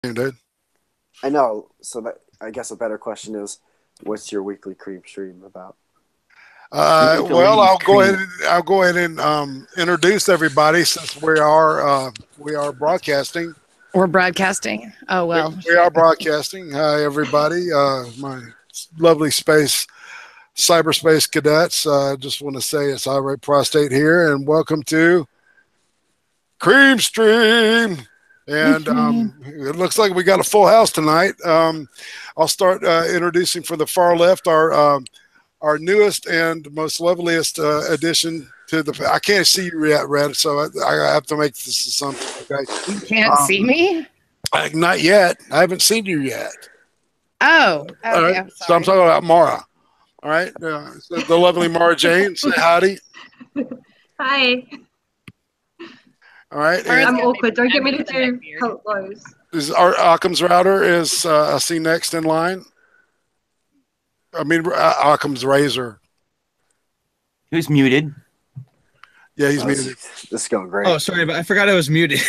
Dude. I know. So that I guess a better question is, what's your weekly cream stream about? Well, I'll go ahead and introduce everybody since we are broadcasting. We're broadcasting. Oh well, we are broadcasting. Hi, everybody. My lovely cyberspace cadets. Just want to say it's IRATE Prostate here, and welcome to Cream Stream. And it looks like we got a full house tonight. I'll start introducing from the far left our newest and most loveliest addition to the. I can't see you yet, Red, so I have to make this assumption. Okay, you can't see me. Not yet. I haven't seen you yet. Oh, okay. All right. So I'm talking about Mara. All right, so the lovely Mara Jane. Say howdy. Hi. All right. I'm awkward. Don't get me to do hellos. Is our Occam's router is I see next in line. I mean Occam's razor. Who's muted? Yeah, he's muted. This is going great. Oh, sorry, but I forgot I was muted.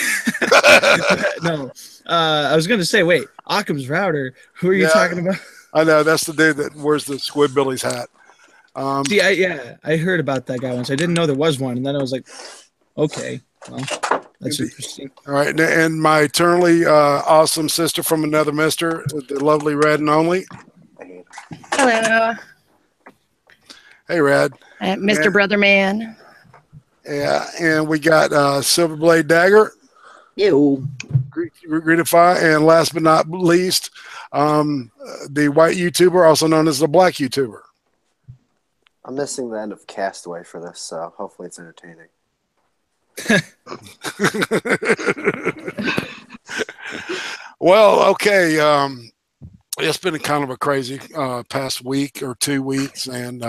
No, I was going to say, wait, Occam's router. Who are you talking about? I know that's the dude that wears the Squidbillies hat. See, I heard about that guy once. I didn't know there was one, and then I was like, okay. Well, that's interesting. All right, and my eternally awesome sister from another mister, the lovely Red and Only. Hello. Hey, Red. Mr. Brother Man. Yeah, and we got Silverblade Dagger. Ew. Greetify, and last but not least, the white YouTuber, also known as the black YouTuber. I'm missing the end of Castaway for this, so hopefully it's entertaining. Well, okay. It's been kind of a crazy past week or 2 weeks, and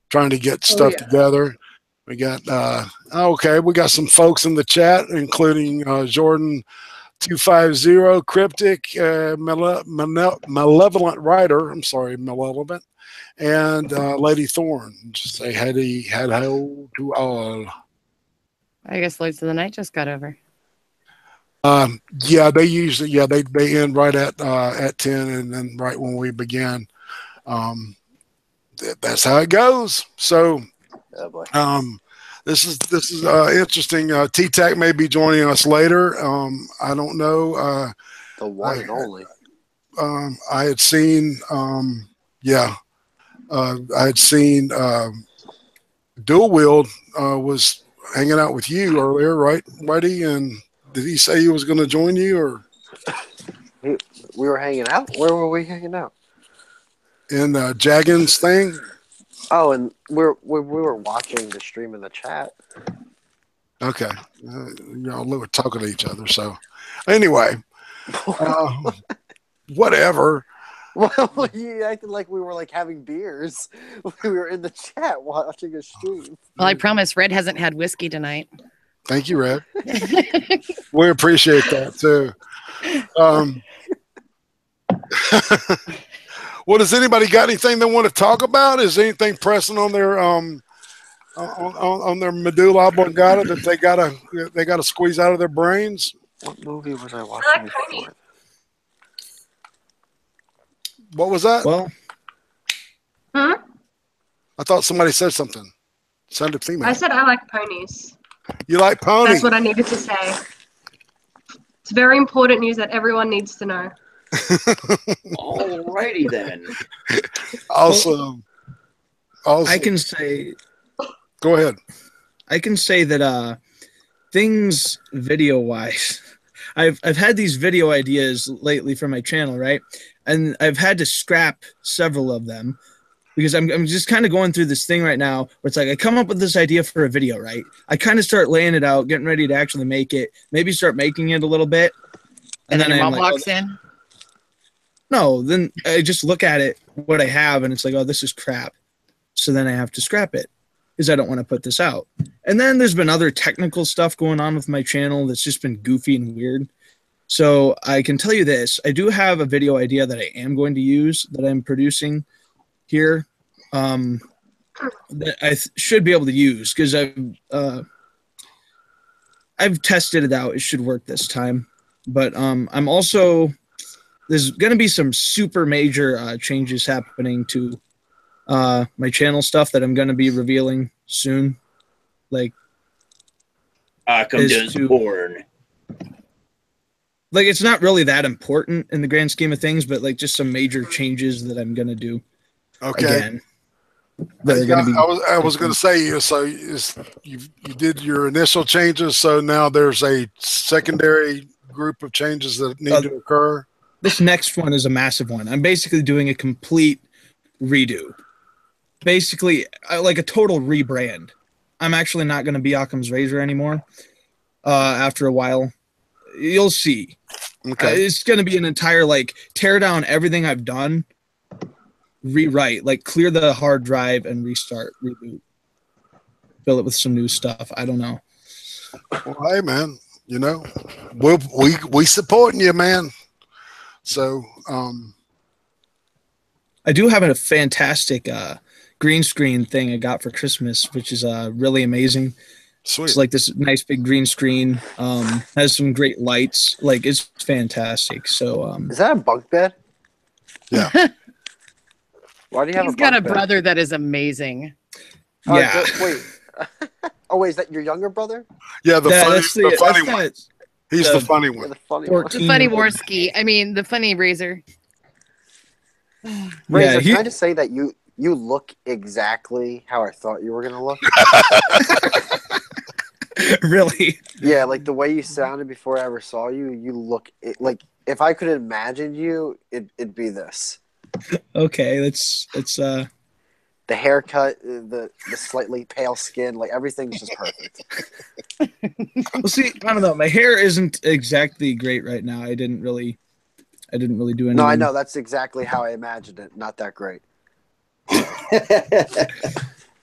trying to get stuff together. We got we got some folks in the chat, including Jordan 250, Cryptic, Malevolent Writer. I'm sorry, Malevolent, and Lady Thorn. Just say hello to all. I guess Lords of the Night just got over. Yeah, they usually they end right at 10, and then right when we begin. That's how it goes. So, this is interesting. T-Tac may be joining us later. I don't know. The one and only. I had seen. I had seen Dual Wield was hanging out with you earlier, right, Whitey? And did he say he was going to join you, or we were hanging out? Where were we hanging out? In Jaggins thing. Oh, and we were watching the stream in the chat. Okay, we were talking to each other. So anyway, whatever. Well, you acted like we were like having beers. We were in the chat watching a stream. Well, I promise Red hasn't had whiskey tonight. Thank you, Red. We appreciate that too. Well, does anybody got anything they want to talk about? Is anything pressing on their on their medulla oblongata that they gotta squeeze out of their brains? What movie was I watching before? What was that? Well, Huh? I thought somebody said something. Sounded female. I said I like ponies. You like ponies? That's what I needed to say. It's very important news that everyone needs to know. Alrighty then. Awesome. I can say. Go ahead. I can say that things video wise, I've had these video ideas lately for my channel, right? And I've had to scrap several of them because I'm just kind of going through this thing right now where it's like I come up with this idea for a video, right? I kind of start laying it out, getting ready to actually make it, maybe start making it a little bit. And then your mom like, walks in? No, then I just look at it, what I have, and it's like, oh, this is crap. So then I have to scrap it because I don't want to put this out. And then there's been other technical stuff going on with my channel that's just been goofy and weird. So I can tell you this. I do have a video idea that I am going to use that I'm producing here that I should be able to use because I've tested it out. It should work this time. But I'm also there's gonna be some super major changes happening to my channel stuff that I'm gonna be revealing soon. Like Arkham does porn. Like it's not really that important in the grand scheme of things, but like just some major changes that I'm gonna do. Okay. Again, that are gonna be. I was going to say, so you did your initial changes, so now there's a secondary group of changes that need to occur. This next one is a massive one. I'm basically doing a complete redo. Basically, like a total rebrand. I'm actually not going to be Occam's Razor anymore. After a while, you'll see. Okay. It's going to be an entire like tear down everything I've done, rewrite, like clear the hard drive and restart, reboot, fill it with some new stuff. I don't know. Well, hey man, you know, we supporting you, man. So I do have a fantastic green screen thing I got for Christmas, which is really amazing. Sweet. It's like this nice big green screen. Has some great lights. Like it's fantastic. So is that a bunk bed? Yeah. Why do you have He's a got a bunk bed? brother that is amazing. yeah. Wait. Oh wait, is that your younger brother? Yeah, the funny that's one. He's the funny one. The funny one. 14 The funny Warski. I mean, the funny Razor. Razor, Yeah, can I just say that you look exactly how I thought you were gonna look? Really? Yeah, like the way you sounded before I ever saw you. You look like if I could imagine you, it'd be this. Okay, it's The haircut, the slightly pale skin, like everything's just perfect. well. See, I don't know. My hair isn't exactly great right now. I didn't really do anything. No, I know that's exactly how I imagined it. Not that great.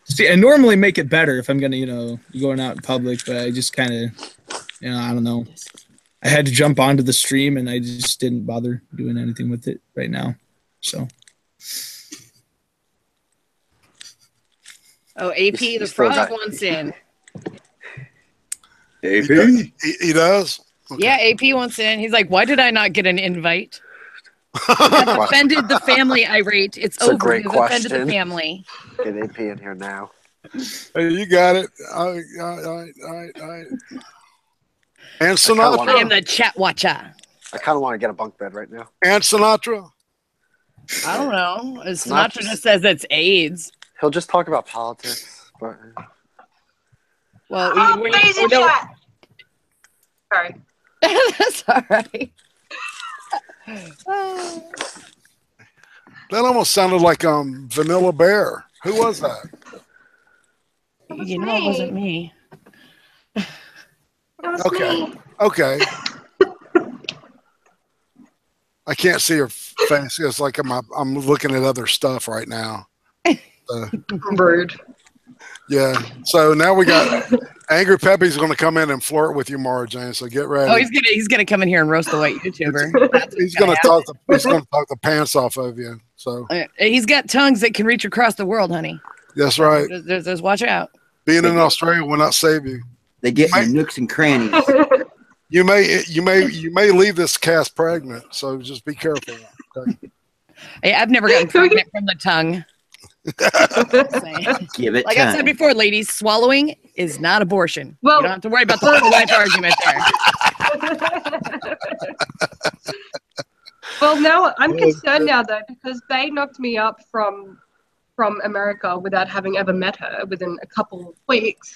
See, I normally make it better if I'm gonna, going out in public, but I just kind of, I don't know. I had to jump onto the stream, and I just didn't bother doing anything with it right now. So. Oh, AP the frog wants in. AP? He does? Okay. Yeah, AP wants in. He's like, why did I not get an invite? I've offended the family, Irate. It's over. a great You've offended question. the family. Get AP in here now. Hey, you got it. And I am Sinatra. the chat watcher. I kind of want to get a bunk bed right now. And Sinatra. I don't know. Sinatra Not just says it's AIDS. He'll just talk about politics. But Well, we don't. chat. Sorry. That's all right. That almost sounded like Vanilla Bear. Who was that? You know, it wasn't me. It was Okay. me. Okay. I can't see her face. It's like I'm looking at other stuff right now. Rude. Yeah. So now we got Angry Peppy's going to come in and flirt with you, Mara Jane. So get ready. Oh, he's gonna come in here and roast the white YouTuber. That's He's going to talk. He's going to talk the pants off of you. So He's got tongues that can reach across the world, honey. that's right. There's watch out. Being in Australia will not save you. They get in nooks and crannies. You may leave this cast pregnant. So just be careful. Okay? Hey, I've never gotten pregnant from the tongue. Give it Like time. I said before, ladies, swallowing is not abortion. Well- You don't have to worry about the pro-life argument there. Well, now I'm concerned now though because they knocked me up from America without having ever met her within a couple of weeks.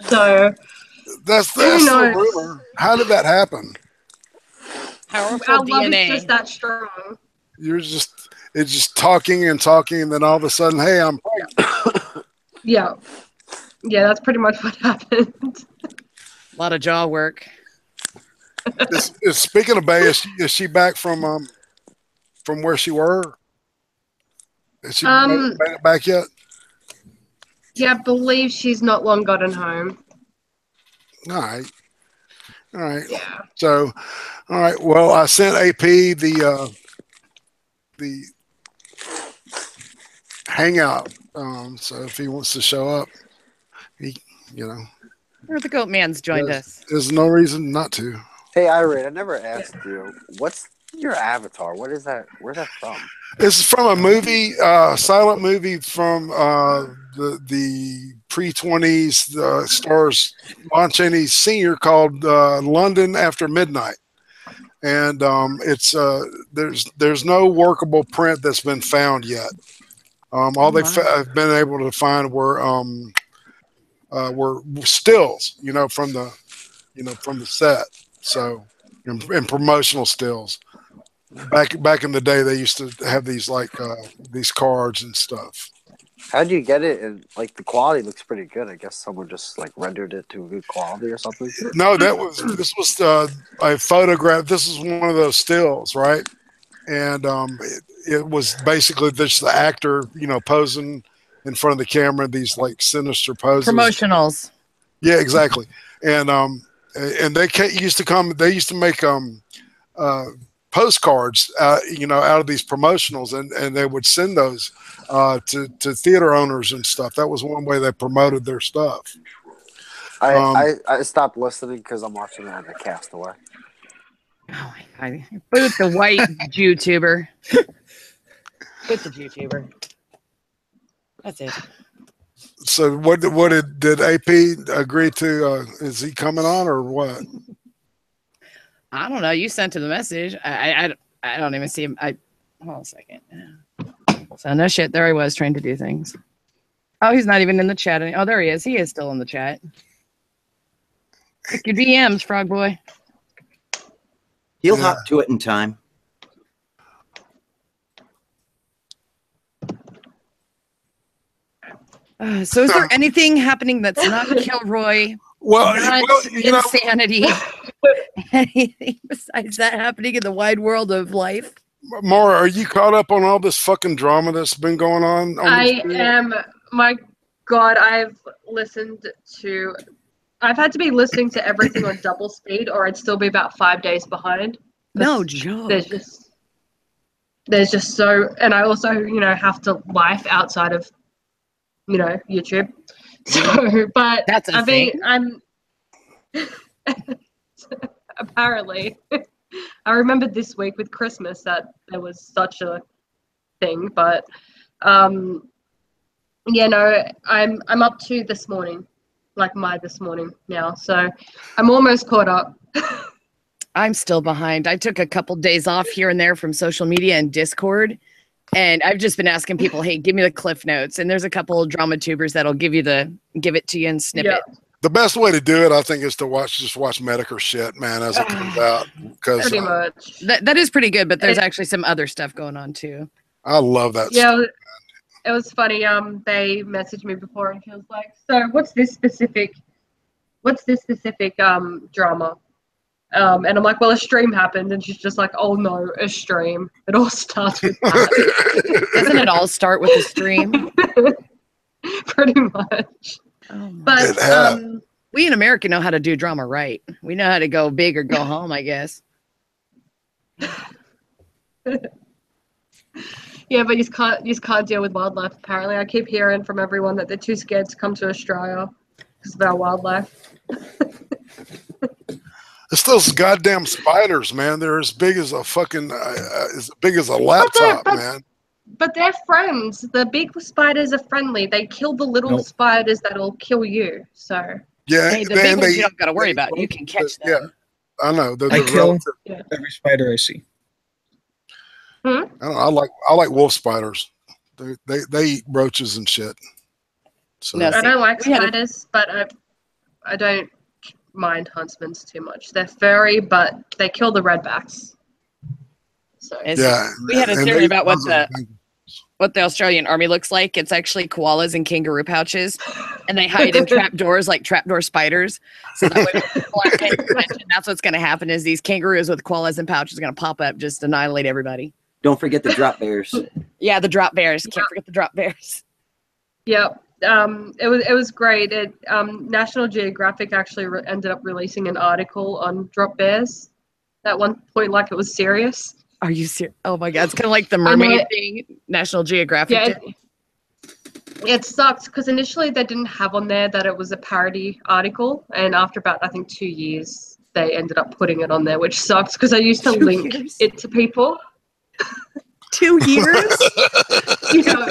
So That's the knows? rumor. How did that happen? Powerful our love DNA. is just that strong. It's just talking and talking, and then all of a sudden, hey, I'm pregnant. Yeah, that's pretty much what happened. A lot of jaw work. Speaking of Bay, is she back from where she were? Is she made it back yet? Yeah, I believe she's not long gotten home. All right. Yeah. So, all right. Well, I sent AP the hangout. So if he wants to show up, or Or the goat man's joined us. there's no reason not to. Hey, Irate, I never asked you. What's your avatar? What is that? Where's that from? This is from a movie, silent movie from the pre-20s, stars Lon Chaney Sr. called London After Midnight. And there's no workable print that's been found yet. All I've been able to find were stills, from the set. So, and promotional stills. Back in the day, they used to have these these cards and stuff. How'd you get it? And like the quality looks pretty good. I guess someone just like rendered it to a good quality or something. No, this was a photograph. This is one of those stills, right? And it was basically just the actor, posing in front of the camera, these like sinister poses. Promotionals. Yeah, exactly. And they used to come. They used to make postcards, out of these promotionals, and they would send those to theater owners and stuff. That was one way they promoted their stuff. I stopped listening because I'm watching it on the Castaway. Oh my God! Boot the white YouTuber. Boot the YouTuber. That's it. So what did AP agree to? Is he coming on or what? I don't know. You sent him the message. I don't even see him. Hold on a second. So no shit. There he was trying to do things. Oh, he's not even in the chat. Oh, there he is. He is still in the chat. Pick your DMs, Frog Boy. He'll hop to it in time. So is there anything happening that's not Kilroy? Not insanity? Anything besides that happening in the wide world of life? Mara, are you caught up on all this fucking drama that's been going on I am. My God, I've had to be listening to everything on double speed, or I'd still be about 5 days behind. No joke. There's just so, and I also, have to life outside of, YouTube. So, but that's a thing. I'm apparently. I remembered this week with Christmas that there was such a thing, but I'm up to this morning, this morning now, so I'm almost caught up. I'm still behind. I took a couple days off here and there from social media and Discord, and I've just been asking people, hey, give me the cliff notes, and there's a couple of drama tubers that'll give it to you in snippet. Yeah. The best way to do it, I think, is to watch Medicare shit, man, as it comes out. Because pretty much. That is pretty good, but there's actually some other stuff going on too. I love that stuff. Yeah, it was funny. They messaged me before and she was like, so what's this specific drama? And I'm like, well, a stream happened, and she's just like, oh no, a stream. It all starts with that. Doesn't it all start with a stream? Pretty much. Oh, but we in America know how to do drama right. We know how to go big or go home, I guess. Yeah, but you just can't deal with wildlife. Apparently, I keep hearing from everyone that they're too scared to come to Australia because of our wildlife. It's those goddamn spiders, man. They're as big as a fucking as big as a laptop, man. But they're friends. The big spiders are friendly. They kill the little spiders that'll kill you. So yeah, hey, the big ones you don't got to worry about. You can catch them. Yeah, I know. I kill every spider I see. I don't know, I like wolf spiders. They eat roaches and shit. So I don't like spiders, but I don't mind huntsmans too much. They're furry, but they kill the redbacks. So yeah, we had a theory about what the Australian army looks like. It's actually koalas in kangaroo pouches, and they hide in trapdoors like trapdoor spiders. So that way, that's what's going to happen is these kangaroos with koalas and pouches are going to pop up, just annihilate everybody. Don't forget the drop bears. Yeah, the drop bears. Can't forget the drop bears. Yep. It was great. National Geographic actually ended up releasing an article on drop bears. At one point, like it was serious. Are you serious? Oh my God! It's kind of like the mermaid thing. National Geographic. Yeah, it sucked because initially they didn't have on there that it was a parody article, and after about I think 2 years, they ended up putting it on there, which sucks because I used to 2 link years? it to people. 2 years? You know,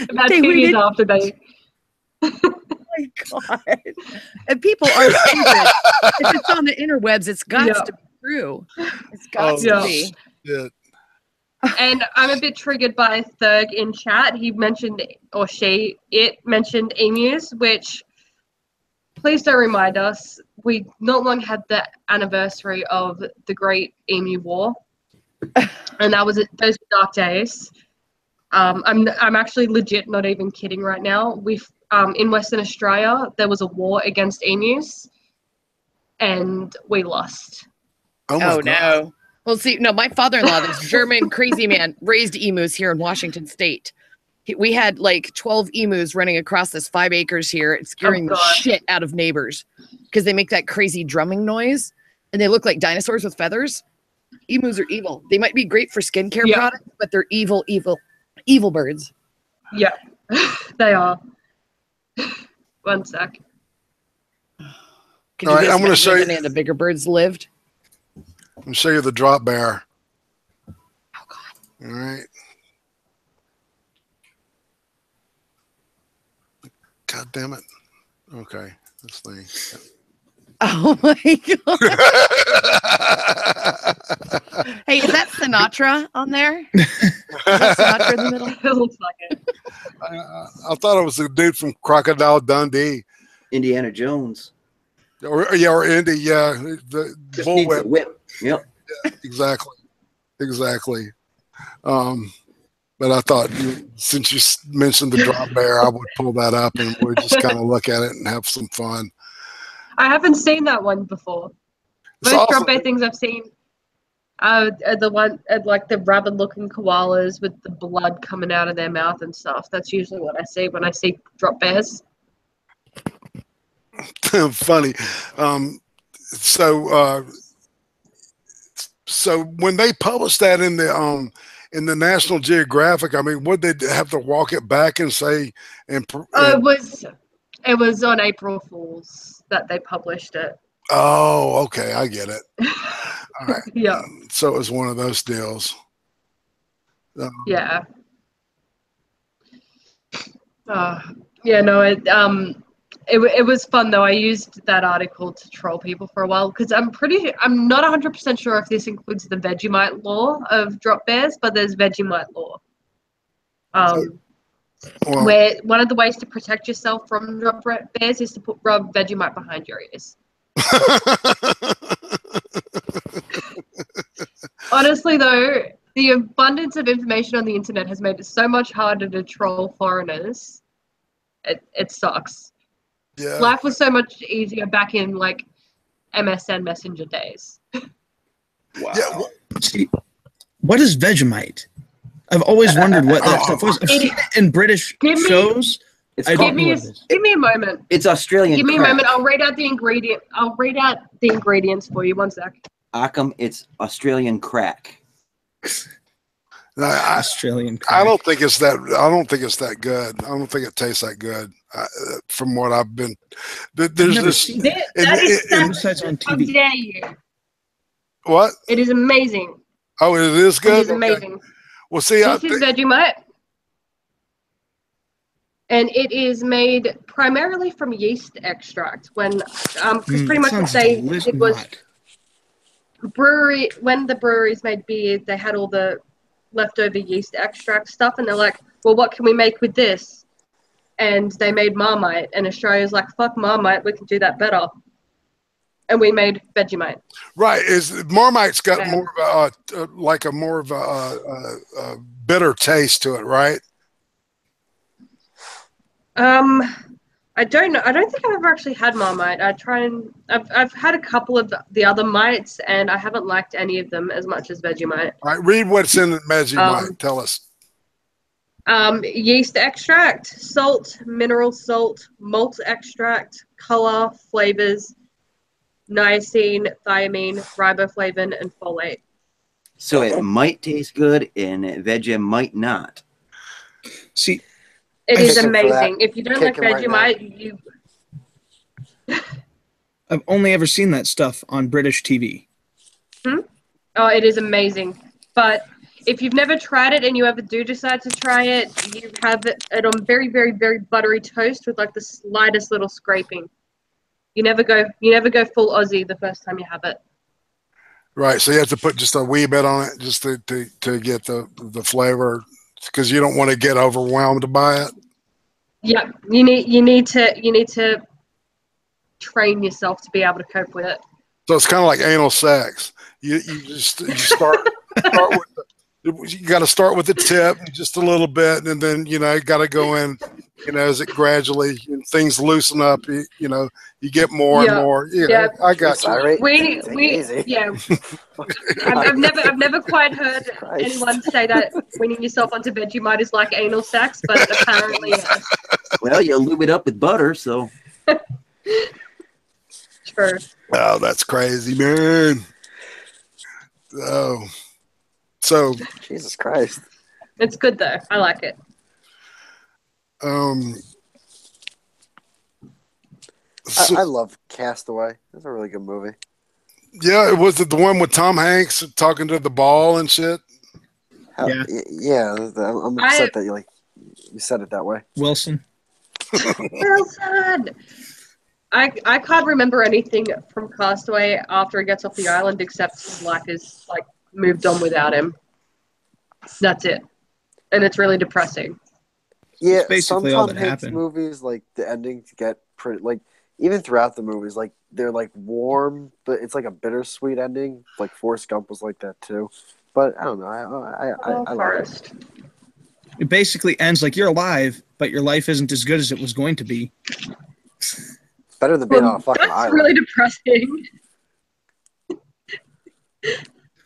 about They 2 years waited- after they. Oh my god! And people are stupid. If it's on the interwebs, it's got Yeah. to be true. It's got Oh, to yeah. be. Yeah. And I'm a bit triggered by Thurg in chat. He mentioned, or it mentioned emus, which, please don't remind us, we not long had the anniversary of the Great Emu War. And that was those were dark days. I'm actually legit not even kidding right now. In Western Australia, there was a war against emus, and we lost. Oh, my Oh God. no. Well, see, no, my father-in-law, this German crazy man, raised emus here in Washington State. We had like 12 emus running across this 5 acres here, scaring the God. shit out of neighbors because they make that crazy drumming noise and they look like dinosaurs with feathers. Emus are evil. They might be great for skincare Yeah. products, but they're evil, evil, evil birds. Yeah, they are. One sec. Could All right, just I'm gonna show imagine you- if any of the bigger birds lived? Let me show you the drop bear. Oh god. All right. God damn it. Okay. This thing. Oh my god. Hey, is that Sinatra on there? Is that Sinatra in the middle? It looks like it. I thought it was the dude from Crocodile Dundee. Indiana Jones. Or Indy, yeah. The Just needs a bullwhip. whip. Yep. Exactly. But I thought since you mentioned the drop bear, I would pull that up and we'd just kind of look at it and have some fun. I haven't seen that one before. It's Most awesome. drop bear things I've seen are the one like the rabbit-looking koalas with the blood coming out of their mouth and stuff. That's usually what I see when I see drop bears. Funny. So when they published that in the National Geographic, I mean, would they have to walk it back and say? It was on April Fool's that they published it. Oh, okay, I get it. All right. Yeah. So it was one of those deals. Yeah. Yeah. No. It was fun though. I used that article to troll people for a while because I'm not 100% sure if this includes the Vegemite law of drop bears, but there's Vegemite law. Where one of the ways to protect yourself from drop bears is to rub Vegemite behind your ears. Honestly, though, the abundance of information on the internet has made it so much harder to troll foreigners. It sucks. Yeah. Life was so much easier back in like MSN Messenger days. Wow. Yeah. See, what is Vegemite? I've always wondered what that stuff was. I've seen it in British shows. It's I called, don't know what it is. Give me a moment. it's Australian Give me a crack. moment. I'll read out the ingredient. I'll read out the ingredients for you. One sec. Occam, it's Australian crack. Australian. I don't think it's that. I don't think it's that good. I don't think it tastes that good. From what I've been, there's never this. seen That on how TV. dare you? What? It is amazing. Oh, it is It good. is amazing. Okay. Well, see, This is Vegemite. And it is made primarily from yeast extract. Because pretty much what it was when the breweries made beer, they had all the leftover yeast extract stuff, and they're like, well, what can we make with this? And they made Marmite, and Australia's like, fuck Marmite, we can do that better. And we made Vegemite. right. Is Marmite's got more of a bitter taste to it, right? I don't know. I don't think I've ever actually had Marmite. I've had a couple of the other mites, and I haven't liked any of them as much as Vegemite. All right. Read what's in Vegemite. Tell us. Yeast extract, salt, mineral salt, malt extract, color, flavors, niacin, thiamine, riboflavin, and folate. So it might taste good and veggie might not. See, It is Kick him for amazing. that. If you don't Kick like him right Vegemite, you I've only ever seen that stuff on British TV. Oh, it is amazing. But if you've never tried it and you ever do decide to try it, you have it on very, very, very buttery toast with like the slightest little scraping. You never go full Aussie the first time you have it. Right. So you have to put just a wee bit on it just to get the flavor, because you don't want to get overwhelmed by it. Yeah, you need to train yourself to be able to cope with it. So it's kind of like anal sex. You start with you got to start with the tip just a little bit, and then you got to go in. As it gradually things loosen up, you get more and more. I got you. Yeah. I've never quite heard anyone say that weaning yourself onto Vegemite is like anal sex, but apparently yes. Well, you lube it up with butter, so. True. Oh, that's crazy, man. Oh, so Jesus Christ. It's good though. I like it. I love Castaway. That's a really good movie. Yeah, it was the one with Tom Hanks talking to the ball and shit. Yeah. I'm upset that you said it that way. Wilson. Wilson. I can't remember anything from Castaway after he gets off the island except his life is like moved on without him. That's it, and it's really depressing. Yeah, basically some all Tom that Hanks happened. movies, like the endings get pretty, like even throughout the movies, like they're like warm, but it's like a bittersweet ending. Like Forrest Gump was like that too. But I don't know. I like it. It basically ends like you're alive, but your life isn't as good as it was going to be. Better than being on a fucking That's island. really depressing.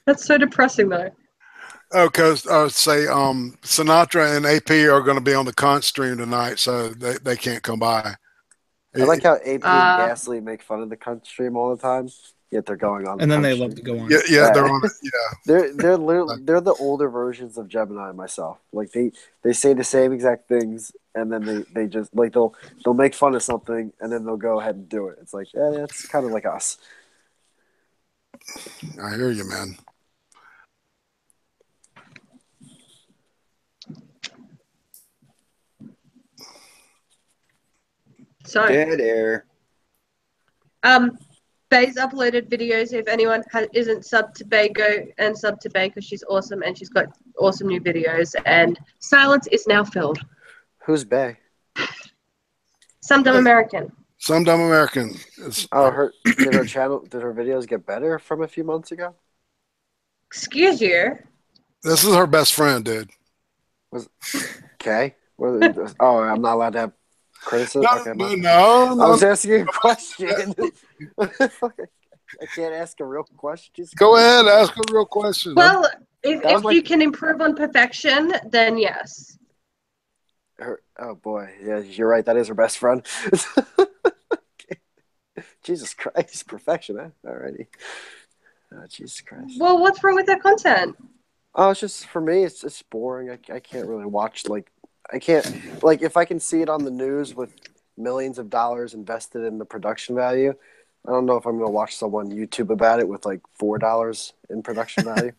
That's so depressing though. Oh, because I would say Sinatra and AP are going to be on the Conch Stream tonight, so they can't come by. I like how AP and Gasly make fun of the Conch Stream all the time, yet they're going on. And then the they Conch love Stream. to go on. Yeah, they're on it. Yeah, They're the older versions of Gemini and myself. Like they say the same exact things, and then they just like they'll make fun of something, and then they'll go ahead and do it. It's like that's kind of like us. I hear you, man. So Dead air. Bay's uploaded videos. If anyone isn't subbed to Bay, go and sub to Bay because she's awesome and she's got awesome new videos. And silence is now filled. Who's Bay? Some dumb American. Some dumb American. Did her videos get better from a few months ago? Excuse you. This is her best friend, dude. Okay. Oh, I'm not allowed to have criticism? No. I was asking you a question. I can't ask a real question. Go ahead, ask a real question. Well, if you can improve on perfection, then yes. Oh boy, yeah, you're right. That is her best friend. Jesus Christ, perfection, huh? Alrighty. Oh, Jesus Christ. Well, what's wrong with that content? Oh, it's just for me. It's boring. I can't really watch I can't if I can see it on the news with millions of dollars invested in the production value. I don't know if I'm gonna watch someone YouTube about it with like $4 in production value.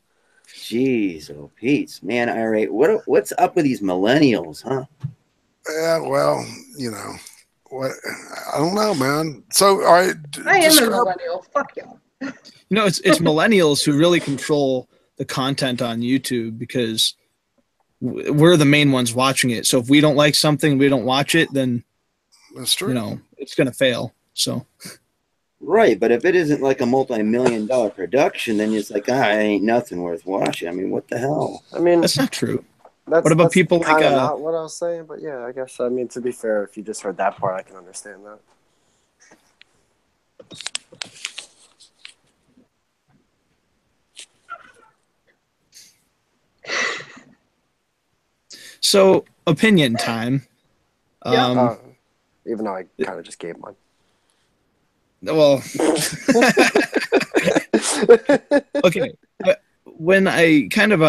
Jeez, oh Pete, man, IRATE. What's up with these millennials, huh? Yeah, well, what? I don't know, man. So, all right. I am a millennial. Fuck you. It's millennials who really control the content on YouTube because we're the main ones watching it. So if we don't like something, we don't watch it, then that's true. It's gonna fail. So. Right, but if it isn't like a multi-million-dollar production, then it's like, it ain't nothing worth watching. I mean, what the hell? I mean, that's not true. What about people like not what I was saying, but yeah, I guess. I mean, to be fair, if you just heard that part, I can understand that. So, opinion time. Even though I kind of just gave mine. Well, okay. When I kind of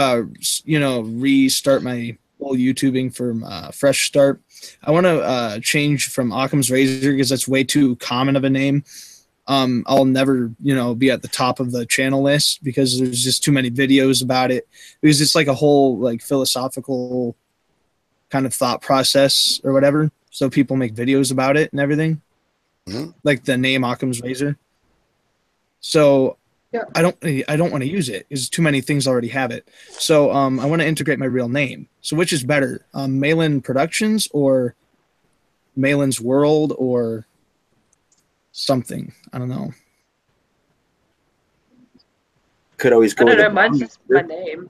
restart my whole YouTubing from fresh start, I want to change from Occam's Razor because that's way too common of a name. I'll never, be at the top of the channel list because there's just too many videos about it. Because it's like a whole like philosophical kind of thought process or whatever. So people make videos about it and everything, like the name Occam's Razor. So yeah. I don't want to use it because too many things already have it. So I want to integrate my real name. So which is better, Malin Productions or Malin's World or something? I don't know. Could always go. I don't know. Mine's just my name.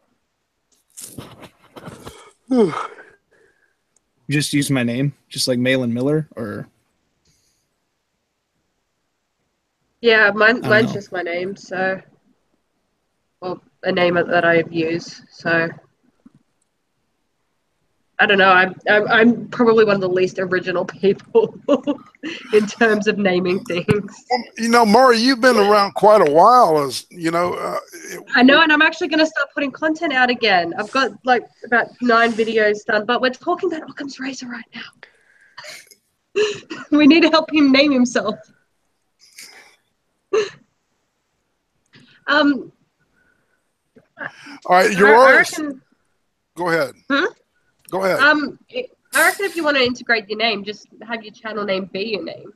Just use my name, just like Malin Miller, or yeah, mine's just my name. So, or a name that I use. So, I don't know. I'm probably one of the least original people in terms of naming things. Maury, you've been around quite a while, I know, and I'm actually going to start putting content out again. I've got like about 9 videos done, but we're talking about Occam's Razor right now. We need to help him name himself. All right, go ahead. Go ahead. I reckon if you want to integrate your name, just have your channel name be your name.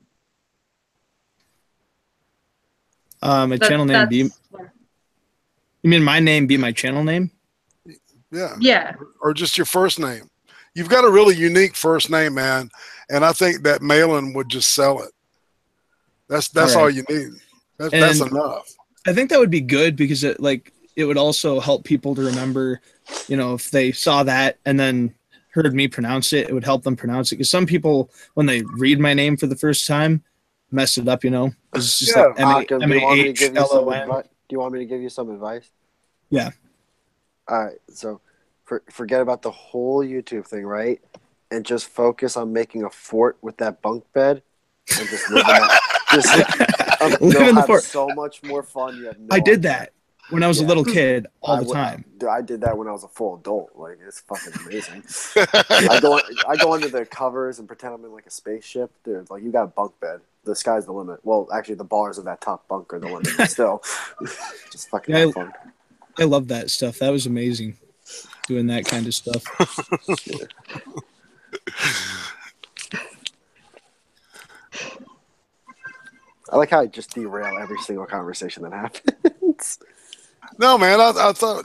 Channel name be. You mean my name be my channel name? Yeah. Yeah. Or just your first name. You've got a really unique first name, man, and I think that Malin would just sell it. That's all you need. That's enough. I think that would be good because it would also help people to remember, if they saw that and then heard me pronounce it, it would help them pronounce it. Because some people, when they read my name for the first time, mess it up. It's just like M-A-H-L-O-N. Do you want me to give you some advice? Yeah. All right. So forget about the whole YouTube thing, right? And just focus on making a fort with that bunk bed and just live in that. Live in the fort. So much more fun. You have no I did idea. that when I was a little kid all the time. I did that when I was a full adult. Like, it's fucking amazing. I go under the covers and pretend I'm in like a spaceship. Dude, like, you got a bunk bed. The sky's the limit. Well, actually, the bars of that top bunk are the limit, but still. Just fucking have fun. I love that stuff. That was amazing, doing that kind of stuff. I like how I just derail every single conversation that happens. No, man, I thought,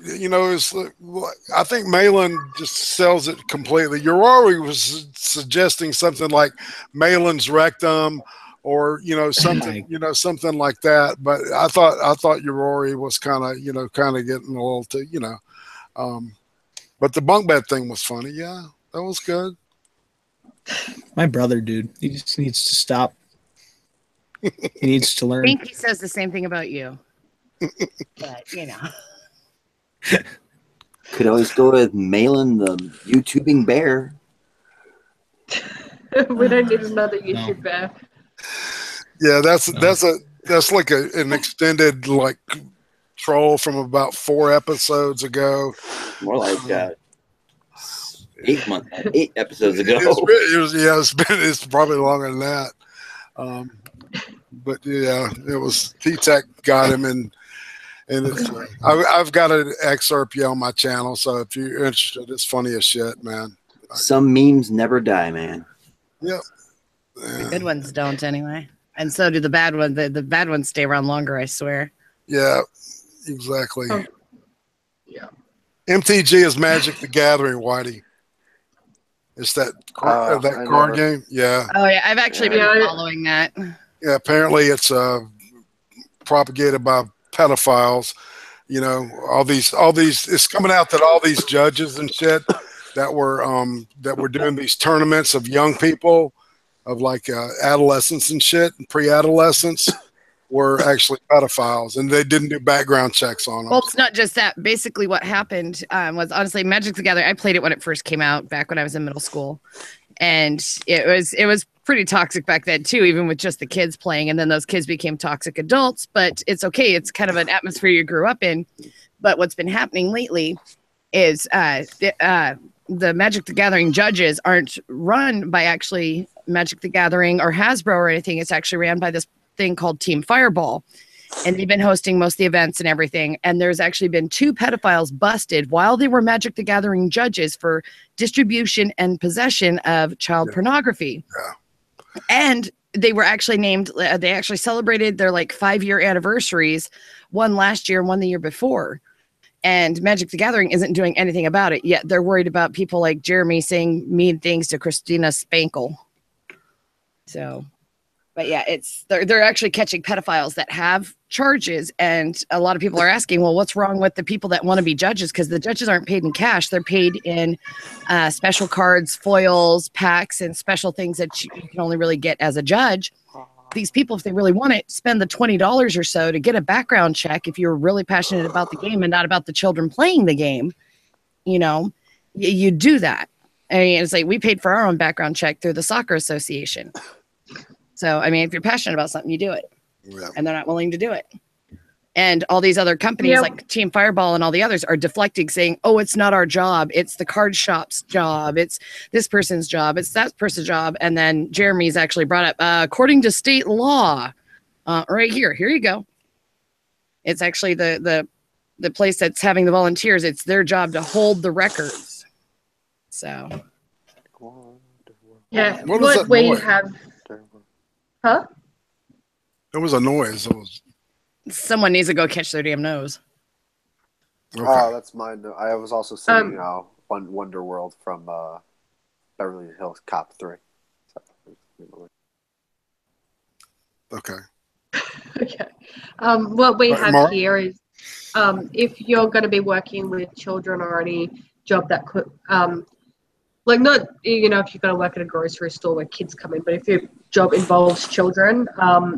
I think Malin just sells it completely. Urari was suggesting something like Malin's Rectum or, something, something like that. But I thought Urari was kind of getting a little too, but the bunk bed thing was funny. Yeah, that was good. My brother, dude, he just needs to stop. He needs to learn. I think he says the same thing about you. But, Could always go with Malin the YouTubing bear. We don't need another YouTube bear. Yeah, that's like an extended like troll from about 4 episodes ago. More like 8 episodes ago. It's probably longer than that. But yeah, it was T-Tech got him, and it's, I've got an excerpt on my channel, so if you're interested, it's funny as shit, man. Some memes never die, man. Yep. The good ones don't anyway, and so do the bad ones. The bad ones stay around longer, I swear. Yeah, exactly. Yeah. MTG is Magic the Gathering, Whitey. It's that card game. Yeah. Oh yeah, I've actually been following that. Yeah, apparently it's propagated by pedophiles. All these. It's coming out that all these judges and shit that were doing these tournaments of young people, of like adolescents and shit, and pre-adolescents, were actually pedophiles, and they didn't do background checks on them. Well, it's not just that. Basically, what happened was, honestly, Magic the Gathering. I played it when it first came out, back when I was in middle school, and it was pretty toxic back then too, even with just the kids playing. And then those kids became toxic adults. But it's okay. It's kind of an atmosphere you grew up in. But what's been happening lately is the Magic the Gathering judges aren't run by actually Magic the Gathering or Hasbro or anything. It's actually ran by this thing called Team Fireball. And they've been hosting most of the events and everything. And there's actually been 2 pedophiles busted while they were Magic the Gathering judges for distribution and possession of child pornography. Yeah. And they were actually named, they actually celebrated their like 5-year anniversaries, one last year and one the year before. And Magic the Gathering isn't doing anything about it yet. They're worried about people like Jeremy saying mean things to Christina Spankle. So, but yeah, they're actually catching pedophiles that have charges. And a lot of people are asking, well, what's wrong with the people that want to be judges? Because the judges aren't paid in cash. They're paid in special cards, foils, packs, and special things that you can only really get as a judge. These people, if they really want it, spend the $20 or so to get a background check. If you're really passionate about the game and not about the children playing the game, you know, you do that. I mean, it's like we paid for our own background check through the soccer association. So, I mean, if you're passionate about something, you do it. Yeah. And they're not willing to do it. And all these other companies like Team Fireball and all the others are deflecting, saying, oh, it's not our job. It's the card shop's job. It's this person's job. It's that person's job. And then Jeremy's actually brought up, according to state law, right here you go. It's actually the place that's having the volunteers. It's their job to hold the records. So. Yeah. What we have. Huh? It was a noise. It was. Someone needs to go catch their damn nose. Okay. Oh, that's mine. I was also singing Wonder World from Beverly Hills Cop 3. Okay. Okay. What we have here is if you're going to be working with children or any job that could, like not, you know, if you're going to work at a grocery store where kids come in, but if your job involves children,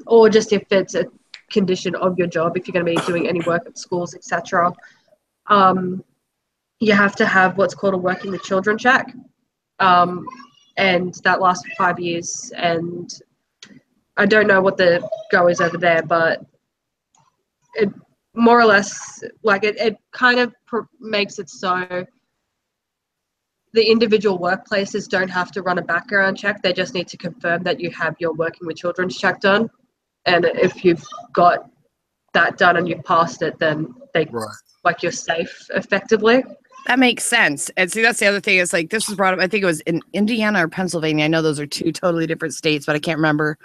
or just if it's a condition of your job, if you're going to be doing any work at schools, etc., you have to have what's called a working with children check, and that lasts for 5 years. And I don't know what the go is over there, but it more or less, like it kind of makes it so the individual workplaces don't have to run a background check. They just need to confirm that you have your working with children's check done. And if you've got that done and you've passed it, then like you're safe effectively. That makes sense. And see, that's the other thing is like this was brought up, I think it was in Indiana or Pennsylvania. I know those are 2 totally different states, but I can't remember.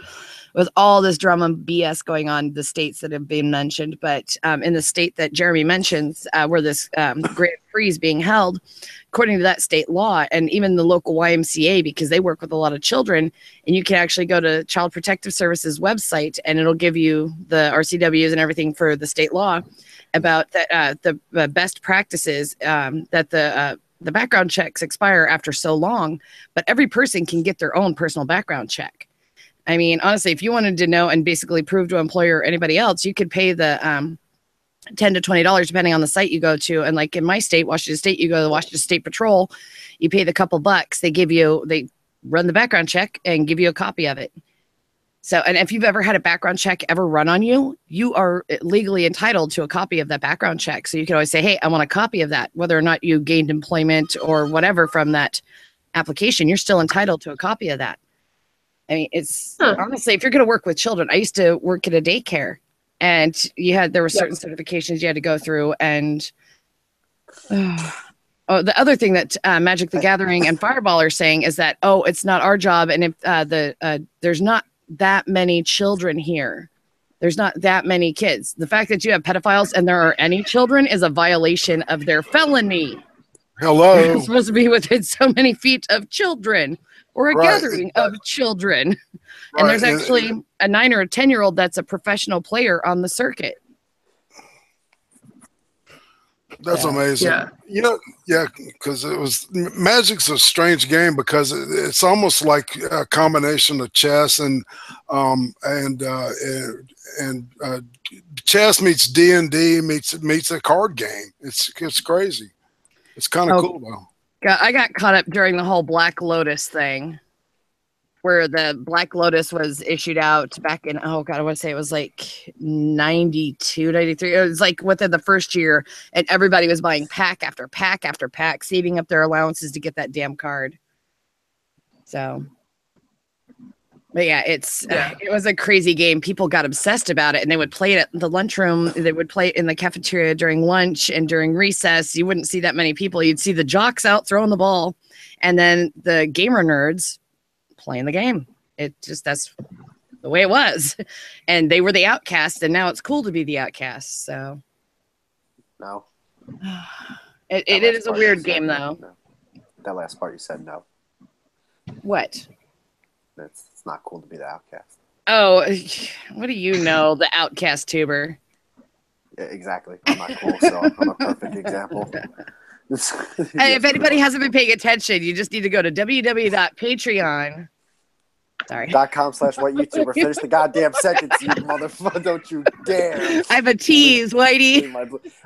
With all this drama and BS going on, the states that have been mentioned, but in the state that Jeremy mentions, where this Grand Prix is being held, according to that state law, and even the local YMCA, because they work with a lot of children, and you can actually go to Child Protective Services website, and it'll give you the RCWs and everything for the state law about that the best practices, that the background checks expire after so long, but every person can get their own personal background check. I mean, honestly, if you wanted to know and basically prove to an employer or anybody else, you could pay the $10 to $20 depending on the site you go to. And like in my state, Washington State, you go to the Washington State Patrol, you pay the couple bucks, they run the background check and give you a copy of it. So, and if you've ever had a background check ever run on you, you are legally entitled to a copy of that background check. So you can always say, hey, I want a copy of that, whether or not you gained employment or whatever from that application, you're still entitled to a copy of that. I mean, it's honestly, if you're going to work with children, I used to work at a daycare, and there were certain certifications you had to go through. And the other thing that Magic the Gathering and Fireball are saying is that, oh, it's not our job. And if there's not that many children here, there's not that many kids. The fact that you have pedophiles and there are any children is a violation of their felony. Hello. You're supposed to be within so many feet of children. Or a gathering of children. And there's actually a 9 or a 10-year-old that's a professional player on the circuit. That's amazing. Yeah. You know, because Magic's a strange game because it's almost like a combination of chess and chess meets D&D meets a card game. It's crazy. It's kind of cool though. I got caught up during the whole Black Lotus thing, where the Black Lotus was issued out back in, oh God, I want to say it was like 92, 93. It was like within the first year, and everybody was buying pack after pack after pack, saving up their allowances to get that damn card. So, But yeah, it was a crazy game. People got obsessed about it, and they would play it at the lunchroom. They would play it in the cafeteria during lunch and during recess. You wouldn't see that many people. You'd see the jocks out throwing the ball, and then the gamer nerds playing the game. That's the way it was. And they were the outcasts, and now it's cool to be the outcast. So No. it is a weird game, though. No. That last part you said no. What? It's not cool to be the outcast. Oh, what do you know? The outcast tuber. Yeah, exactly. I'm not cool, so I'm a perfect example. Hey, if anybody hasn't been paying attention, you just need to go to www.patreon. .com/white YouTuber. Finish the goddamn sentence, you motherfucker. Don't you dare. I have a tease, Whitey.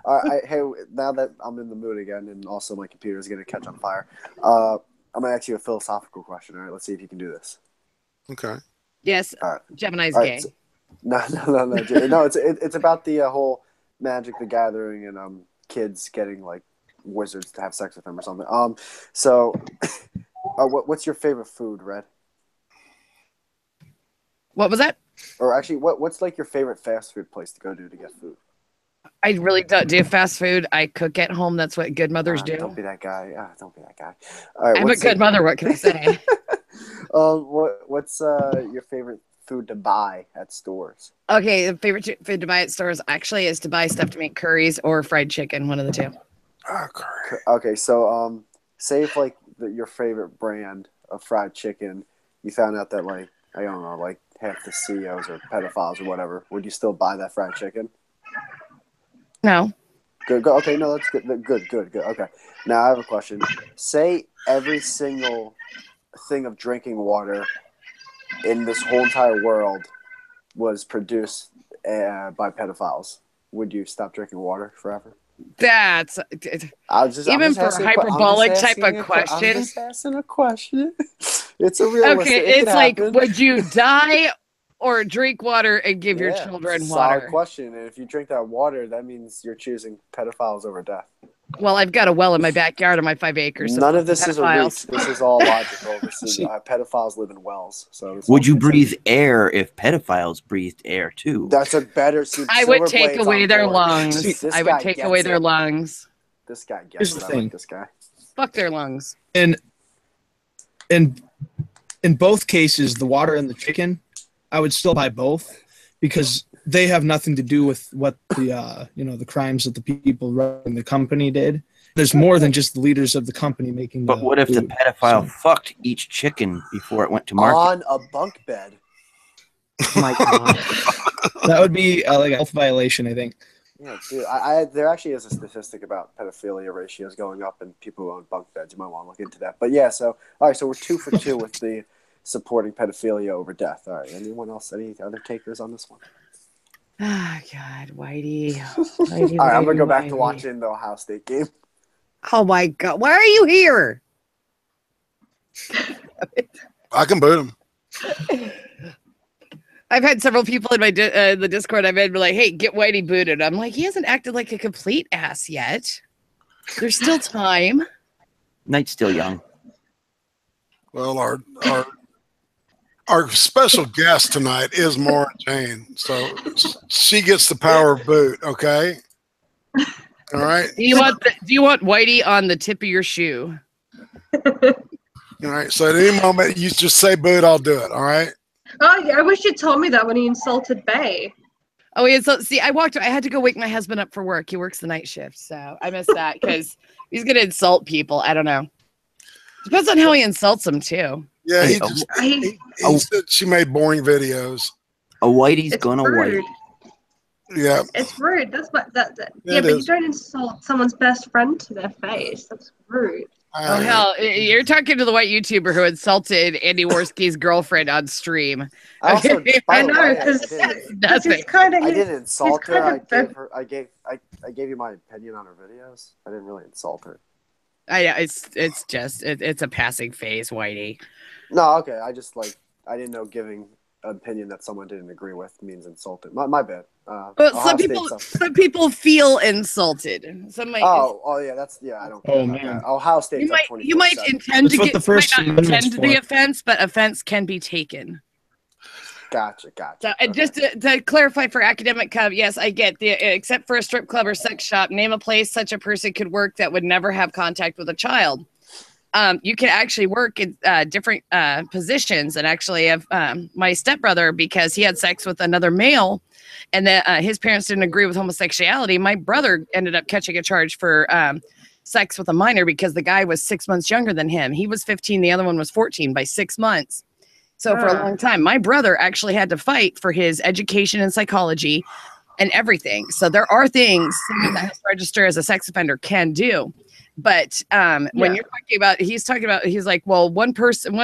All right, hey, now that I'm in the mood again, and also my computer is going to catch on fire, I'm going to ask you a philosophical question. All right, let's see if you can do this. Okay. Yes, All right. Gemini's All gay. right, so, no. It's about the whole Magic the Gathering and kids getting like wizards to have sex with them or something. So, what's your favorite food, Red? What was that? Or actually, what's like your favorite fast food place to go to get food? I really don't do fast food. I cook at home. That's what good mothers do. Don't be that guy. Don't be that guy. All right, I'm a good mother. What can I say? What's your favorite food to buy at stores? Okay, the favorite food to buy at stores actually is to buy stuff to make curries or fried chicken. One of the two. Okay, so say if like your favorite brand of fried chicken, you found out that like I don't know, like half the CEOs are pedophiles or whatever, would you still buy that fried chicken? No. Good. Okay, no, that's good. Good. Okay. Now I have a question. Say every single thing of drinking water in this whole entire world was produced by pedophiles. Would you stop drinking water forever? That's even for a hyperbolic type of question. I'm just asking a question. It's a real. Okay, it's like, would you die or drink water and give your children water? Solid question. And if you drink that water, that means you're choosing pedophiles over death. Well, I've got a well in my backyard on my 5 acres. So none of this is a reach. This is all logical. This is pedophiles live in wells. So would you breathe air if pedophiles breathed air too? That's a better. I would take away their lungs. I would take away their lungs. This guy gets it. I like this guy. Fuck their lungs. And in both cases, the water and the chicken, I would still buy both because they have nothing to do with what the the crimes that the people running the company did. There's more than just the leaders of the company making. But what if the pedophile fucked each chicken before it went to market on a bunk bed? Oh my God. That would be like a health violation, I think. Yeah, dude. There actually is a statistic about pedophilia ratios going up in people who own bunk beds. You might want to look into that. But yeah, so all right, so we're 2 for 2 with the supporting pedophilia over death. All right, anyone else? Any other takers on this one? Oh God, Whitey. All right, I'm gonna go back to watching the Ohio State game. Oh my God, why are you here? I can boot him. I've had several people in my the Discord I've been like, "Hey, get Whitey booted." I'm like, he hasn't acted like a complete ass yet. There's still time. Night's still young. Well, our special guest tonight is Maura Jane, so she gets the power of boot. Okay. All right. Do you want Whitey on the tip of your shoe? All right. So at any moment you just say boot, I'll do it. All right. Oh, yeah, I wish you told me that when he insulted Bay. Oh, yeah. So see, I had to go wake my husband up for work. He works the night shift, so I missed that because he's gonna insult people. I don't know. Depends on how he insults them too. Yeah, he said she made boring videos. A Whitey's gonna white. Yeah, it's rude. That's what yeah, but you don't insult someone's best friend to their face. That's rude. Oh hell, you're talking to the white YouTuber who insulted Andy Worski's girlfriend on Stream. I know because nothing. I didn't insult her. I gave you my opinion on her videos. I didn't really insult her. It's just a passing phase, Whitey. No, okay. I didn't know giving an opinion that someone didn't agree with means insulted. My bad. Well, some people feel insulted. Some might. Oh yeah, I don't. Oh man, Ohio State. You might intend to get. Not intend the offense, but offense can be taken. Gotcha. So, and just to clarify for academic cub, yes, I get the except for a strip club or sex shop, name a place such a person could work that would never have contact with a child. You can actually work in different positions. And actually, have my stepbrother, because he had sex with another male, and then his parents didn't agree with homosexuality. My brother ended up catching a charge for sex with a minor because the guy was 6 months younger than him. He was 15, the other one was 14 by 6 months. So for a long time, my brother actually had to fight for his education and psychology and everything. So there are things someone that has to register as a sex offender can do. But when you're talking about, he's like, well, one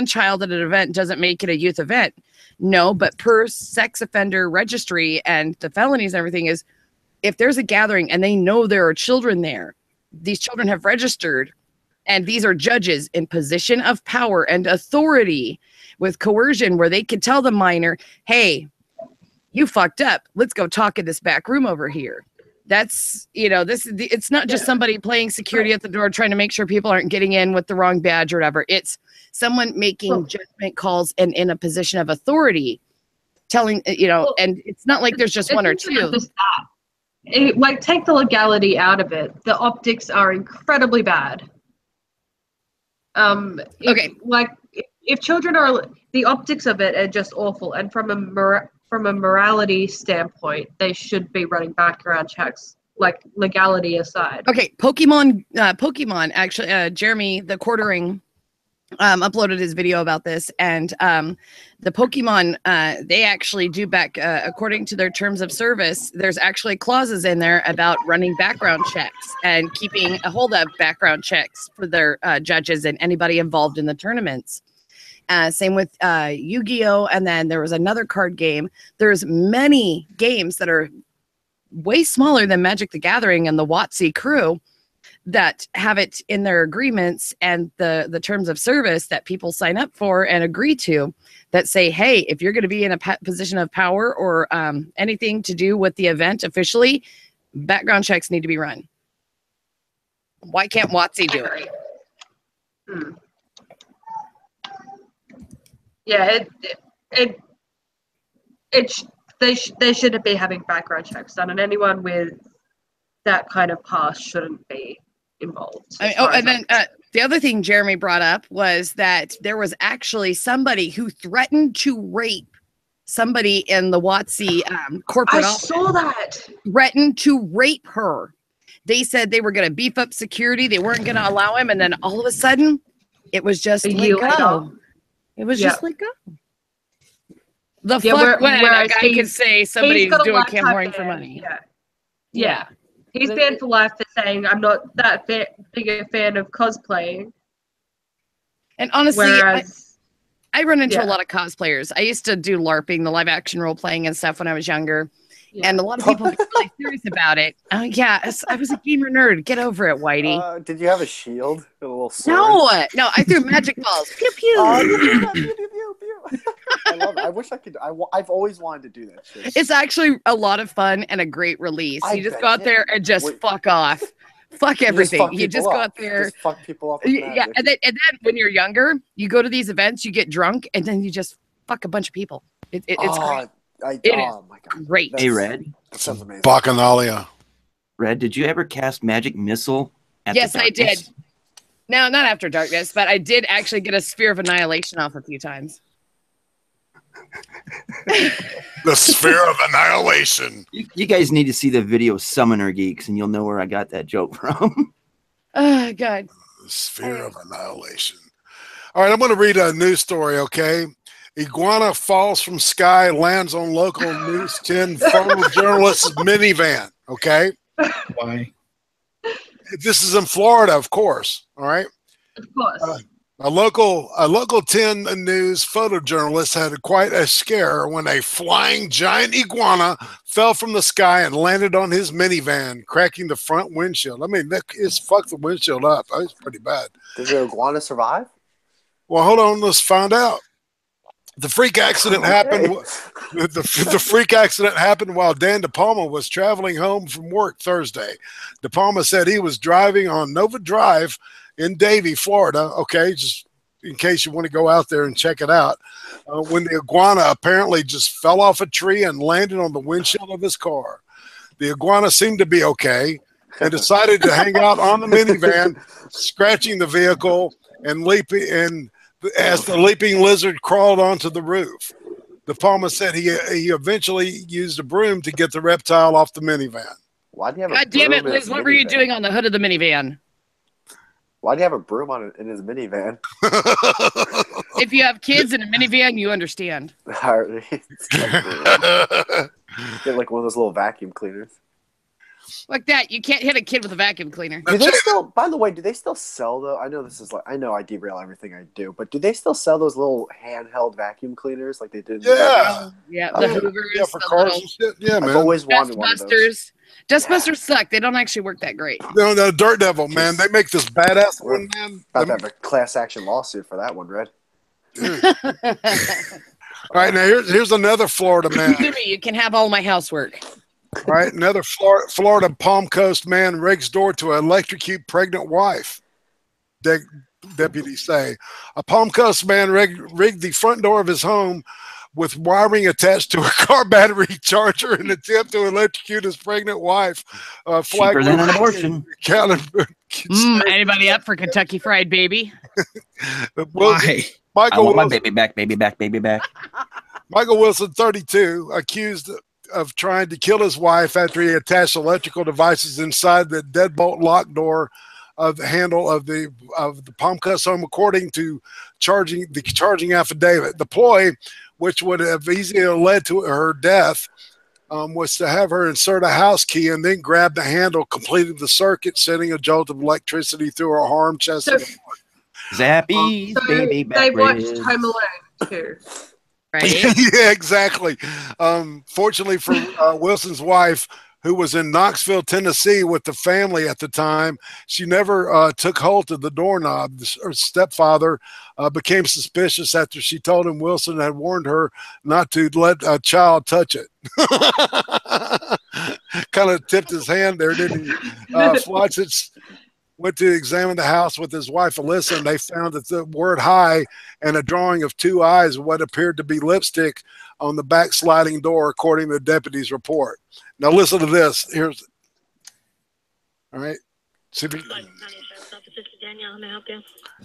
child at an event doesn't make it a youth event. No, but per sex offender registry and the felonies and everything is, if there's a gathering and they know there are children there, these children have registered, and these are judges in position of power and authority with coercion, where they could tell the minor, hey, you fucked up. Let's go talk in this back room over here. That's, it's not just somebody playing security at the door trying to make sure people aren't getting in with the wrong badge or whatever. It's someone making judgment calls and in a position of authority telling, and it's not like there's just one or two. Like, take the legality out of it. The optics are incredibly bad. If children are, the optics of it are just awful, and from a morality standpoint, they should be running background checks, like legality aside. Okay, Pokemon actually, Jeremy the Quartering uploaded his video about this, and the Pokemon, they actually do back, according to their terms of service, there's actually clauses in there about running background checks and keeping a hold of background checks for their judges and anybody involved in the tournaments. Same with Yu-Gi-Oh! And then there was another card game. There's many games that are way smaller than Magic the Gathering and the WotC crew that have it in their agreements and the terms of service that people sign up for and agree to, that say, hey, if you're going to be in a position of power or anything to do with the event officially, background checks need to be run. Why can't WotC do it? Yeah, they shouldn't be having background checks done, and anyone with that kind of past shouldn't be involved. The other thing Jeremy brought up was that there was actually somebody who threatened to rape somebody in the WotC corporate office. I saw that. Threatened to rape her. They said they were going to beef up security. They weren't going to allow him, and then all of a sudden, it was just let go. It was just let go. The fuck when a guy can say somebody's doing campaigning for money. Yeah. He's banned for life for saying, I'm not that big a fan of cosplaying. And honestly, I run into a lot of cosplayers. I used to do LARPing, the live action role playing and stuff when I was younger. Yeah. And a lot of people get really serious about it. Oh, yeah, I was a gamer nerd. Get over it, Whitey. Did you have a shield? A little sword? No, I threw magic balls. Pew, pew. Pew, pew, pew, pew. I love it. I wish I could. I've always wanted to do that shit. It's actually a lot of fun and a great release. You just go out there and just fuck off. Fuck everything. You just go out there. Just fuck people up. Yeah, and then when you're younger, you go to these events, you get drunk, and then you just fuck a bunch of people. It's great. Oh my god! Great. Hey, Red. That sounds amazing. Bacchanalia. Red, did you ever cast Magic Missile? Yes, I did. No, not After Darkness, but I did actually get a Sphere of Annihilation off a few times. The Sphere of Annihilation. You guys need to see the video Summoner Geeks, and you'll know where I got that joke from. Oh god. The Sphere of Annihilation. All right, I'm going to read a news story. Okay. Iguana falls from sky, lands on local News 10 photojournalist's minivan. Okay. Why? This is in Florida, of course. All right. Of course. A local 10 News photojournalist had quite a scare when a flying giant iguana fell from the sky and landed on his minivan, cracking the front windshield. I mean, it's fucked the windshield up. That was pretty bad. Did the iguana survive? Well, hold on. Let's find out. The freak accident happened. The freak accident happened while Dan De Palma was traveling home from work Thursday. De Palma said he was driving on Nova Drive in Davie, Florida. Okay, just in case you want to go out there and check it out. When the iguana apparently just fell off a tree and landed on the windshield of his car. The iguana seemed to be okay and decided to hang out on the minivan, scratching the vehicle and leaping. And as the leaping lizard crawled onto the roof, De Palma said he eventually used a broom to get the reptile off the minivan. Why do you have God damn it, Liz! What were you doing on the hood of the minivan? Why do you have a broom on it in his minivan? If you have kids in a minivan, you understand. Get like one of those little vacuum cleaners. Like that, you can't hit a kid with a vacuum cleaner. Do they still? By the way, do they still sell though? I know this is like I know I derail everything I do, but do they still sell those little handheld vacuum cleaners like they did? Yeah, yeah, the Hoovers, yeah, for cars and shit. Yeah, man. I've always wanted one of those. Dustbusters suck. They don't actually work that great. No, Dirt Devil, man. They make this badass one, man. About to have a class action lawsuit for that one, Red. All right, now here's another Florida man. You can have all my housework. All right, another Florida Palm Coast man rigs door to electrocute pregnant wife. Deputies say a Palm Coast man rigged the front door of his home with wiring attached to a car battery charger in an attempt to electrocute his pregnant wife. Cheaper than an abortion. Anybody up for Kentucky Fried Baby? Why? I want my baby back, baby back, baby back. Michael Wilson, 32, accused of trying to kill his wife after he attached electrical devices inside the deadbolt lock door of the handle of the Palm Coast home, according to the charging affidavit. The ploy, which would have easily led to her death, was to have her insert a house key and then grab the handle, completing the circuit, sending a jolt of electricity through her arm, chest, and Zappy, baby back. They watched Home Alone too. Right? Yeah, exactly. Fortunately for Wilson's wife, who was in Knoxville, Tennessee with the family at the time, she never took hold of the doorknob. Her stepfather became suspicious after she told him Wilson had warned her not to let a child touch it. Kind of tipped his hand there, didn't he? Flotsits went to examine the house with his wife, Alyssa, and they found that the word hi and a drawing of two eyes, what appeared to be lipstick, on the back sliding door, according to the deputy's report. Now listen to this. Here's, all right. See if you, Danielle, may I help you?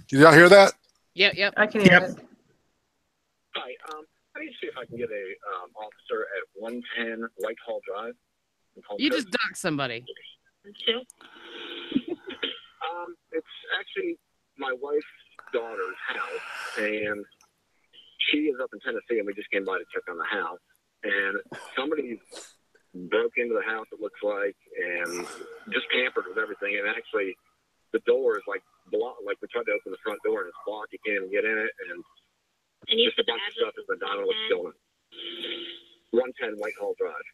did y'all hear that? Yep. I can hear it. Hi, I need to see if I can get a officer at 110 Whitehall Drive. You just doxed somebody. Two? It's actually my wife's daughter's house, and she is up in Tennessee, and we just came by to check on the house. And somebody broke into the house, it looks like, and just tampered with everything. And actually, the door is like blocked. Like, we tried to open the front door, and it's blocked. You can't even get in it. And just a bunch of stuff has been done with stolen. 110 Whitehall Drive.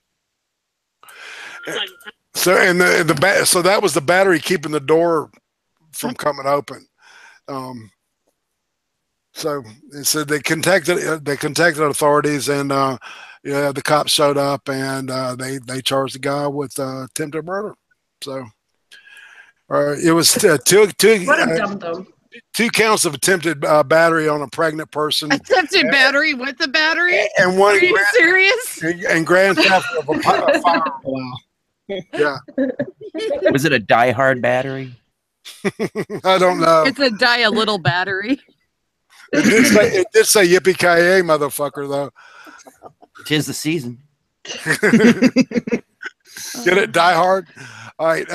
So and so that was the battery keeping the door from coming open. So it said they contacted authorities, and the cops showed up, and they charged the guy with attempted murder. So it was two counts of attempted battery on a pregnant person. Attempted battery with the battery? And one. Are you serious? And grand theft of a firearm. Wow. Yeah. Was it a die-hard battery? I don't know. It's a die-a-little battery. It did say yippee-ki-yay, motherfucker, though. 'Tis the season. Get it? Die Hard? All right.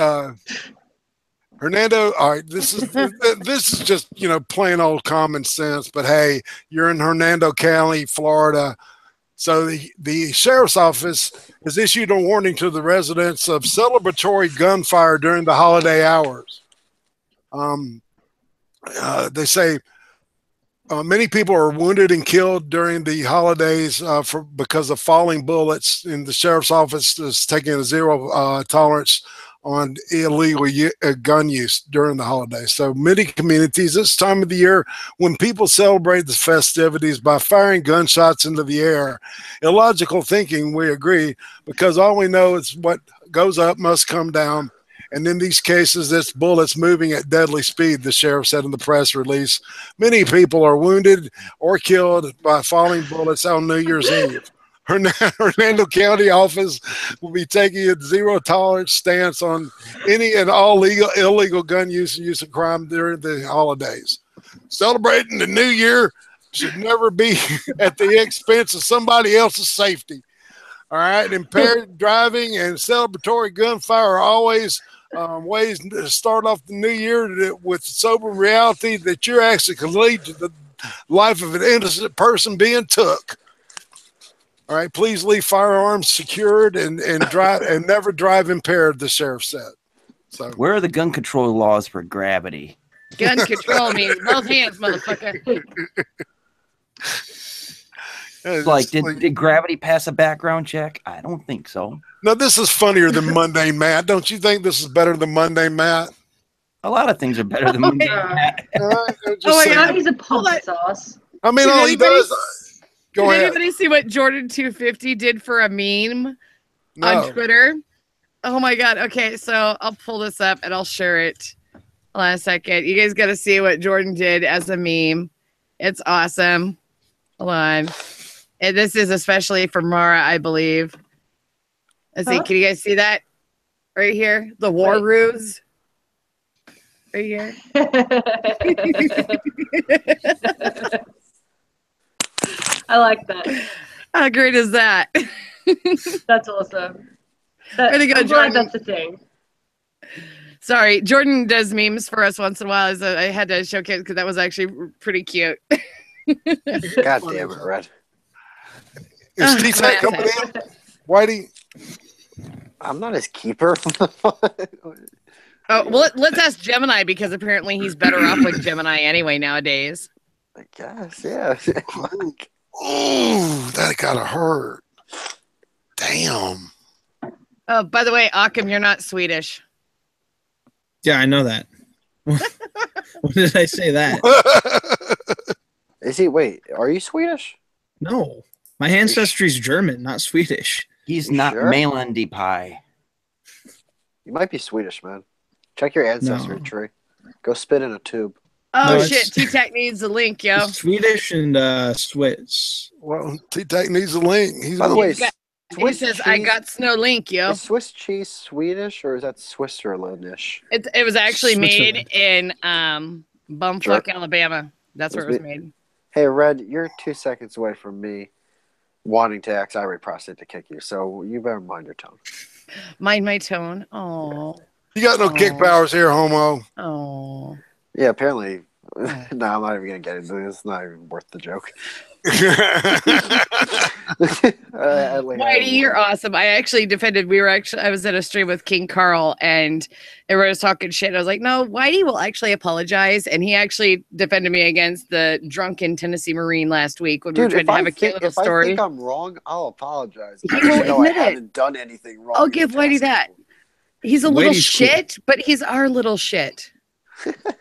Hernando, all right, this is just, plain old common sense, but hey, you're in Hernando County, Florida. So the sheriff's office has issued a warning to the residents of celebratory gunfire during the holiday hours. They say many people are wounded and killed during the holidays because of falling bullets, and the sheriff's office is taking a zero tolerance on illegal gun use during the holidays. So many communities, this time of the year, when people celebrate the festivities by firing gunshots into the air, illogical thinking, we agree, because all we know is what goes up must come down, And in these cases, it's bullets moving at deadly speed, the sheriff said in the press release. Many people are wounded or killed by falling bullets on New Year's Eve. Hernando County office will be taking a zero tolerance stance on any and all illegal gun use and use of crime during the holidays. Celebrating the new year should never be at the expense of somebody else's safety. All right. Impaired driving and celebratory gunfire are always ways to start off the new year with sober reality that your action could lead to the life of an innocent person being took. All right, please leave firearms secured and drive and never drive impaired, the sheriff said. So where are the gun control laws for gravity? Gun control means both hands, motherfucker. Like, did gravity pass a background check? I don't think so. No, this is funnier than Mundane Matt. Don't you think this is better than Mundane Matt? A lot of things are better than Mundane Matt. Oh my god, he's a pump sauce. I mean, all he does. Go ahead. Did anybody see what Jordan 250 did for a meme on Twitter? Oh my god. Okay, so I'll pull this up and I'll share it. Hold on a second. You guys got to see what Jordan did as a meme. It's awesome. Hold on. And this is especially for Mara, I believe. Let's see. Can you guys see that right here? The war ruse. Right here. I like that. How great is that? That's awesome. Way to go, Jordan. That's the thing. Sorry, Jordan does memes for us once in a while. So I had to showcase because that was actually pretty cute. God damn it, Red. Is T-Tech coming in? Whitey? I'm not his keeper. Oh, well, let's ask Gemini because apparently he's better off with Gemini anyway nowadays. I guess, yeah. Oh, that gotta hurt. Damn. Oh, by the way, Occam, you're not Swedish. Yeah, I know that. When did I say that? Is he? Wait, are you Swedish? No. My ancestry is German, not Swedish. He's not sure? Malandi pie. You might be Swedish, man. Check your ancestry tree. Go spit in a tube. Oh, No, shit. T-Tech needs a link, yo. Swedish and Swiss. Well, T-Tech needs a link. He's By the way, He says, I got no link, yo. Is Swiss cheese Swedish or is that Switzerlandish? It was actually made in Bumfuck, Alabama. That's where it was made. Hey, Red, you're 2 seconds away from me wanting to ask IRATE Prostate to kick you, so you better mind your tone. Mind my tone. Oh. You got no kick powers here, homo. Oh. Yeah, apparently. No, I'm not even going to get into this. It's not even worth the joke. Whitey, you're awesome. I actually defended. I was at a stream with King Carl, and everyone was talking shit. I was like, no, Whitey will actually apologize, and he actually defended me against the drunken Tennessee Marine last week when we were trying to have a cute little story. If I think I'm wrong, I'll apologize. He won't admit I haven't done anything wrong. I'll give Whitey that. He's a little shit, but he's our little shit.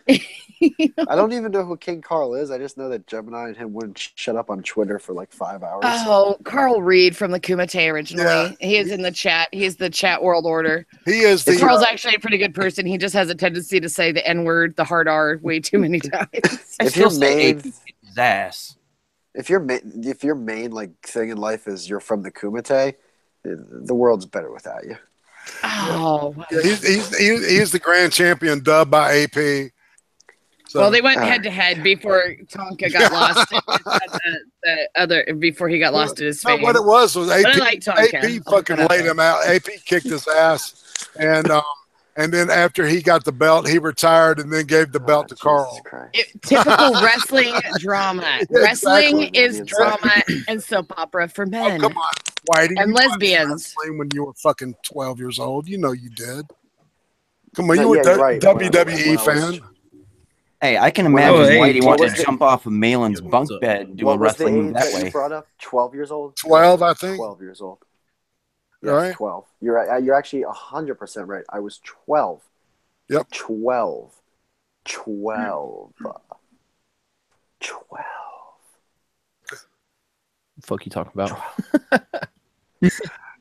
I don't even know who King Carl is. I just know that Gemini and him wouldn't shut up on Twitter for like 5 hours. Oh, Carl Reed from the Kumite originally. Yeah. He is in the chat. He's the chat world order. He is. Carl's actually a pretty good person. He just has a tendency to say the N-word, the hard R, way too many times. If your main his ass. If your main like thing in life is you're from the Kumite, the world's better without you. Oh, yeah, he's the grand champion, dubbed by AP. So, well, they went head to head before Tonka got lost. Before he got lost in his fame. What it was AP. Tonka. AP fucking laid him out. AP kicked his ass, and then after he got the belt, he retired and then gave the belt to Carl. Typical wrestling drama. Yeah, wrestling is drama and soap opera for men. Oh, come on, Whitey. And lesbians. When you were fucking 12 years old, you know you did. Come on, you were a WWE fan. Hey, I can imagine Whitey wanting to jump off of Malin's bunk bed and do a wrestling move that way. You brought up 12 years old. 12, I think. 12 years old. Yes, right. 12. You're right. You're actually 100% right. I was 12. Yep. 12. Fuck you talking about?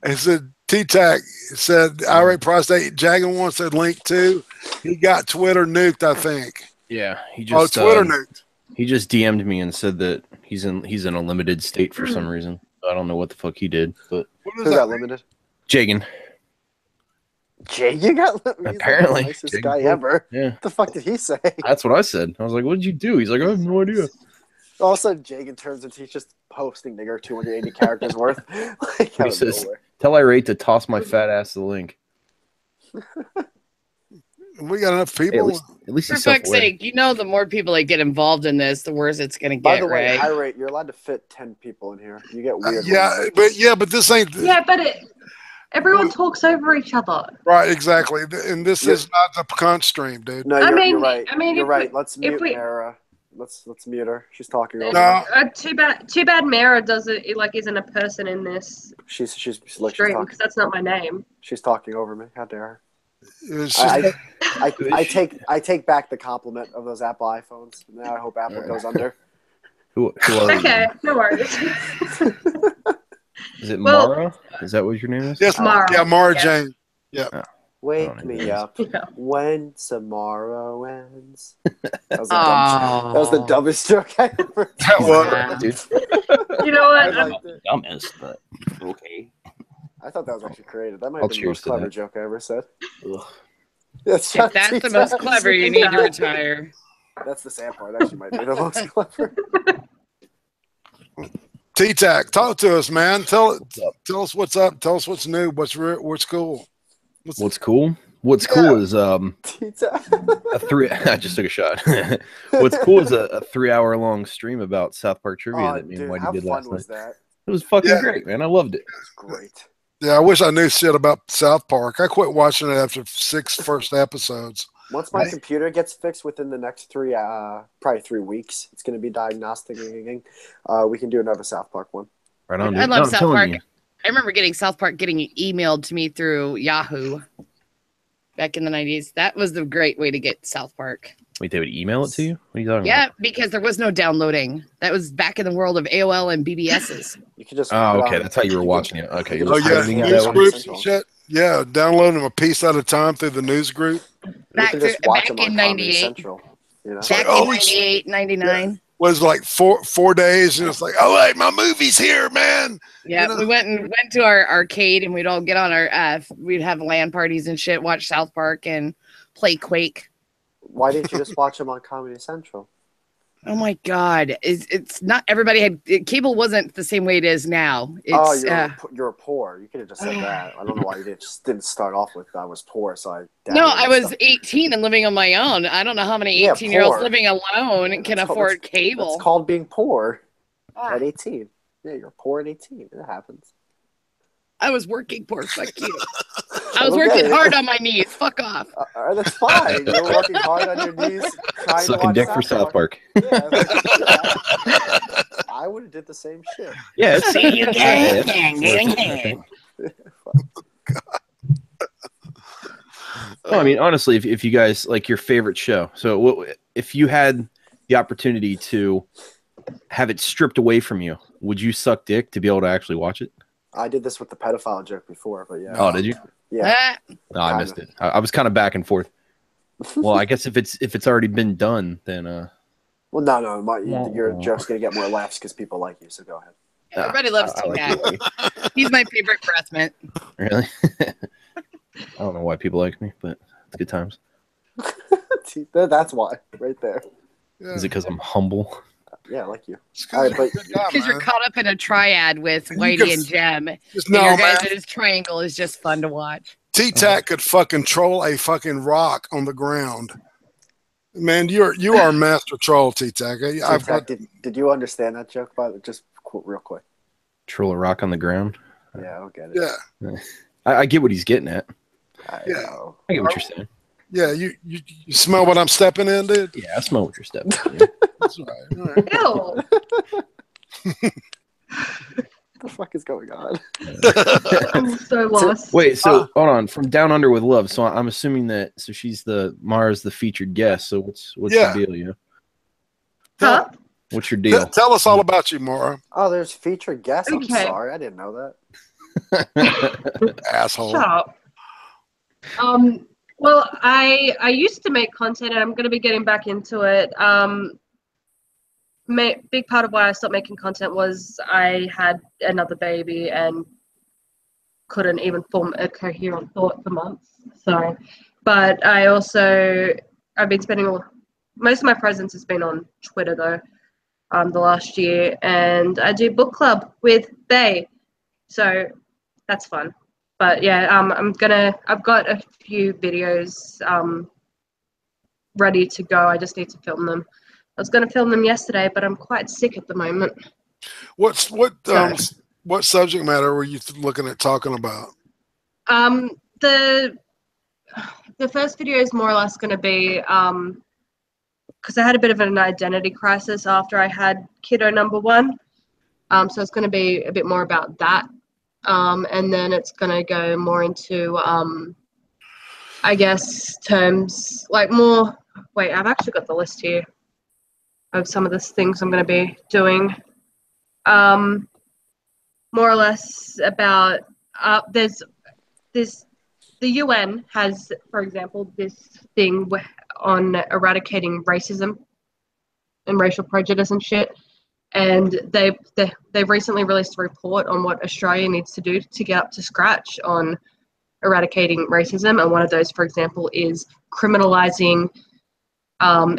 I said T-Tac said, IRATE Prostate. Jagan wants a link too. He got Twitter nuked, I think. Yeah, he just Twitter nuked. He just DM'd me and said that he's in a limited state for some reason. I don't know what the fuck he did, but who got limited? Jagan. Jagan got limited. Apparently, the nicest guy ever. Yeah. What the fuck did he say? That's what I said. I was like, "What did you do?" He's like, "I have no idea." All of a sudden, Jagan turns into he's just posting nigger 280 characters worth. Like, he says, "Tell IRATE to toss my fat ass the link." We got enough people. Hey, at least for fuck's sake, you know, the more people that get involved in this, the worse it's gonna get. By the way, right? IRATE, you're allowed to fit 10 people in here. You get weird. But this ain't. Yeah, but everyone talks over each other. Right, exactly. And this is not the cunt stream, dude. No, you're right. You're right. Let's mute we, Mara. Let's mute her. She's talking over. Too bad Mara doesn't isn't a person in this. She's stream because that's not my name. She's talking over me. How dare her? I take back the compliment of those Apple iPhones. Now I hope Apple goes under. Who are okay, no worries. Is it Mara? Is that what your name is? Yes, Mara. Yeah, Mara Jane. Yeah. Oh. Wake me up when tomorrow ends. That was the dumbest joke I ever. That was, dude. You know what? Not the dumbest, but okay. I thought that was actually creative. That might have been the most to clever that. joke I ever said. Ugh. If that's the most clever, you need to retire. That's the sad part. Actually, might be the most clever. T-Tac, talk to us, man. Tell us what's up. Tell us what's new. What's cool. What's cool? What's cool is T-Tac. a 3. I just took a shot. What's cool is a 3-hour long stream about South Park trivia that me and Whitey did last night. That? It was fucking great, man. I loved it. It was great. Yeah, I wish I knew shit about South Park. I quit watching it after 6 first episodes. Once my computer gets fixed within the next probably 3 weeks, it's going to be diagnosticating. We can do another South Park one. Right on. I love South Park. I remember getting South Park getting emailed to me through Yahoo back in the 90s. That was the great way to get South Park. Wait, they would email it to you? What are you talking about? Yeah, because there was no downloading. That was back in the world of AOL and BBSs. You could just. Oh, okay. That's how you were watching it. Okay. You're news groups and shit. Yeah, downloading them a piece at a time through the news group. Back in 98. You know? Back in 98, 99. Yeah. Was like four days, and it's like, oh wait, my movie's here, man. Yeah, we went to our arcade, and we'd all get on our we'd have LAN parties and shit, watch South Park and play Quake. Why didn't you just watch them on Comedy Central? Oh my God! It's not everybody had cable wasn't the same way it is now. It's, you're poor. You could have just said that. I don't know why you didn't start off with I was poor, so I. No, I was 18 and living on my own. I don't know how many 18-year-olds living alone can afford cable. It's called being poor at 18. Yeah, you're poor at 18. It happens. I was working poor. Fuck you. I was working hard on my knees. Fuck off. That's fine. You're working hard on your knees. Sucking dick for South Park. Yeah, I would have did the same shit. Yeah. See you again. No, I mean, honestly, if you guys like your favorite show, so if you had the opportunity to have it stripped away from you, would you suck dick to be able to actually watch it? I did this with the pedophile joke before, but yeah. Oh, did you? Yeah. No, I missed it. I was kind of back and forth. Well, I guess if it's already been done, then Well, no, your joke's gonna get more laughs because people like you. So go ahead. Everybody loves T-Mac. He's my favorite breast mint. Really? I don't know why people like me, but it's good times. That's why, right there. Yeah. Is it because I'm humble? Yeah, I like you. Because you're caught up in a triad with Whitey and Jem. Your guys' triangle is just fun to watch. T-Tac could fucking troll a fucking rock on the ground. Man, you are master troll, T-Tac. Did you understand that joke? By the just real quick. Troll a rock on the ground. Yeah, I don't get it. Yeah, I get what he's getting at. I know. I get what you're saying. Yeah, you smell what I'm stepping in, dude? Yeah, I smell what you're stepping in. That's right. All right. Ew. What the fuck is going on? I'm so lost. So hold on. From Down Under with Love. So I'm assuming that she's Mara's the featured guest. So what's the deal, you? Huh? What's your deal? Tell us all about you, Mara. Oh, there's featured guests. Okay. I'm sorry, I didn't know that. Asshole. Shut up. Well, I used to make content, and I'm going to be getting back into it. Big part of why I stopped making content was I had another baby and couldn't even form a coherent thought for months. So, but I've been spending most of my presence has been on Twitter though, the last year, and I do book club with Bay, so that's fun. But yeah, I've got a few videos ready to go. I just need to film them. I was gonna film them yesterday, but I'm quite sick at the moment. What subject matter were you looking at talking about? The first video is more or less going to be because I had a bit of an identity crisis after I had kiddo number 1. So it's going to be a bit more about that. And then it's going to go more into, I guess, terms like more. Wait, I've actually got the list here of some of the things I'm going to be doing. More or less about the UN has, for example, this thing on eradicating racism and racial prejudice and shit. And they've recently released a report on what Australia needs to do to get up to scratch on eradicating racism. And one of those, for example, is criminalizing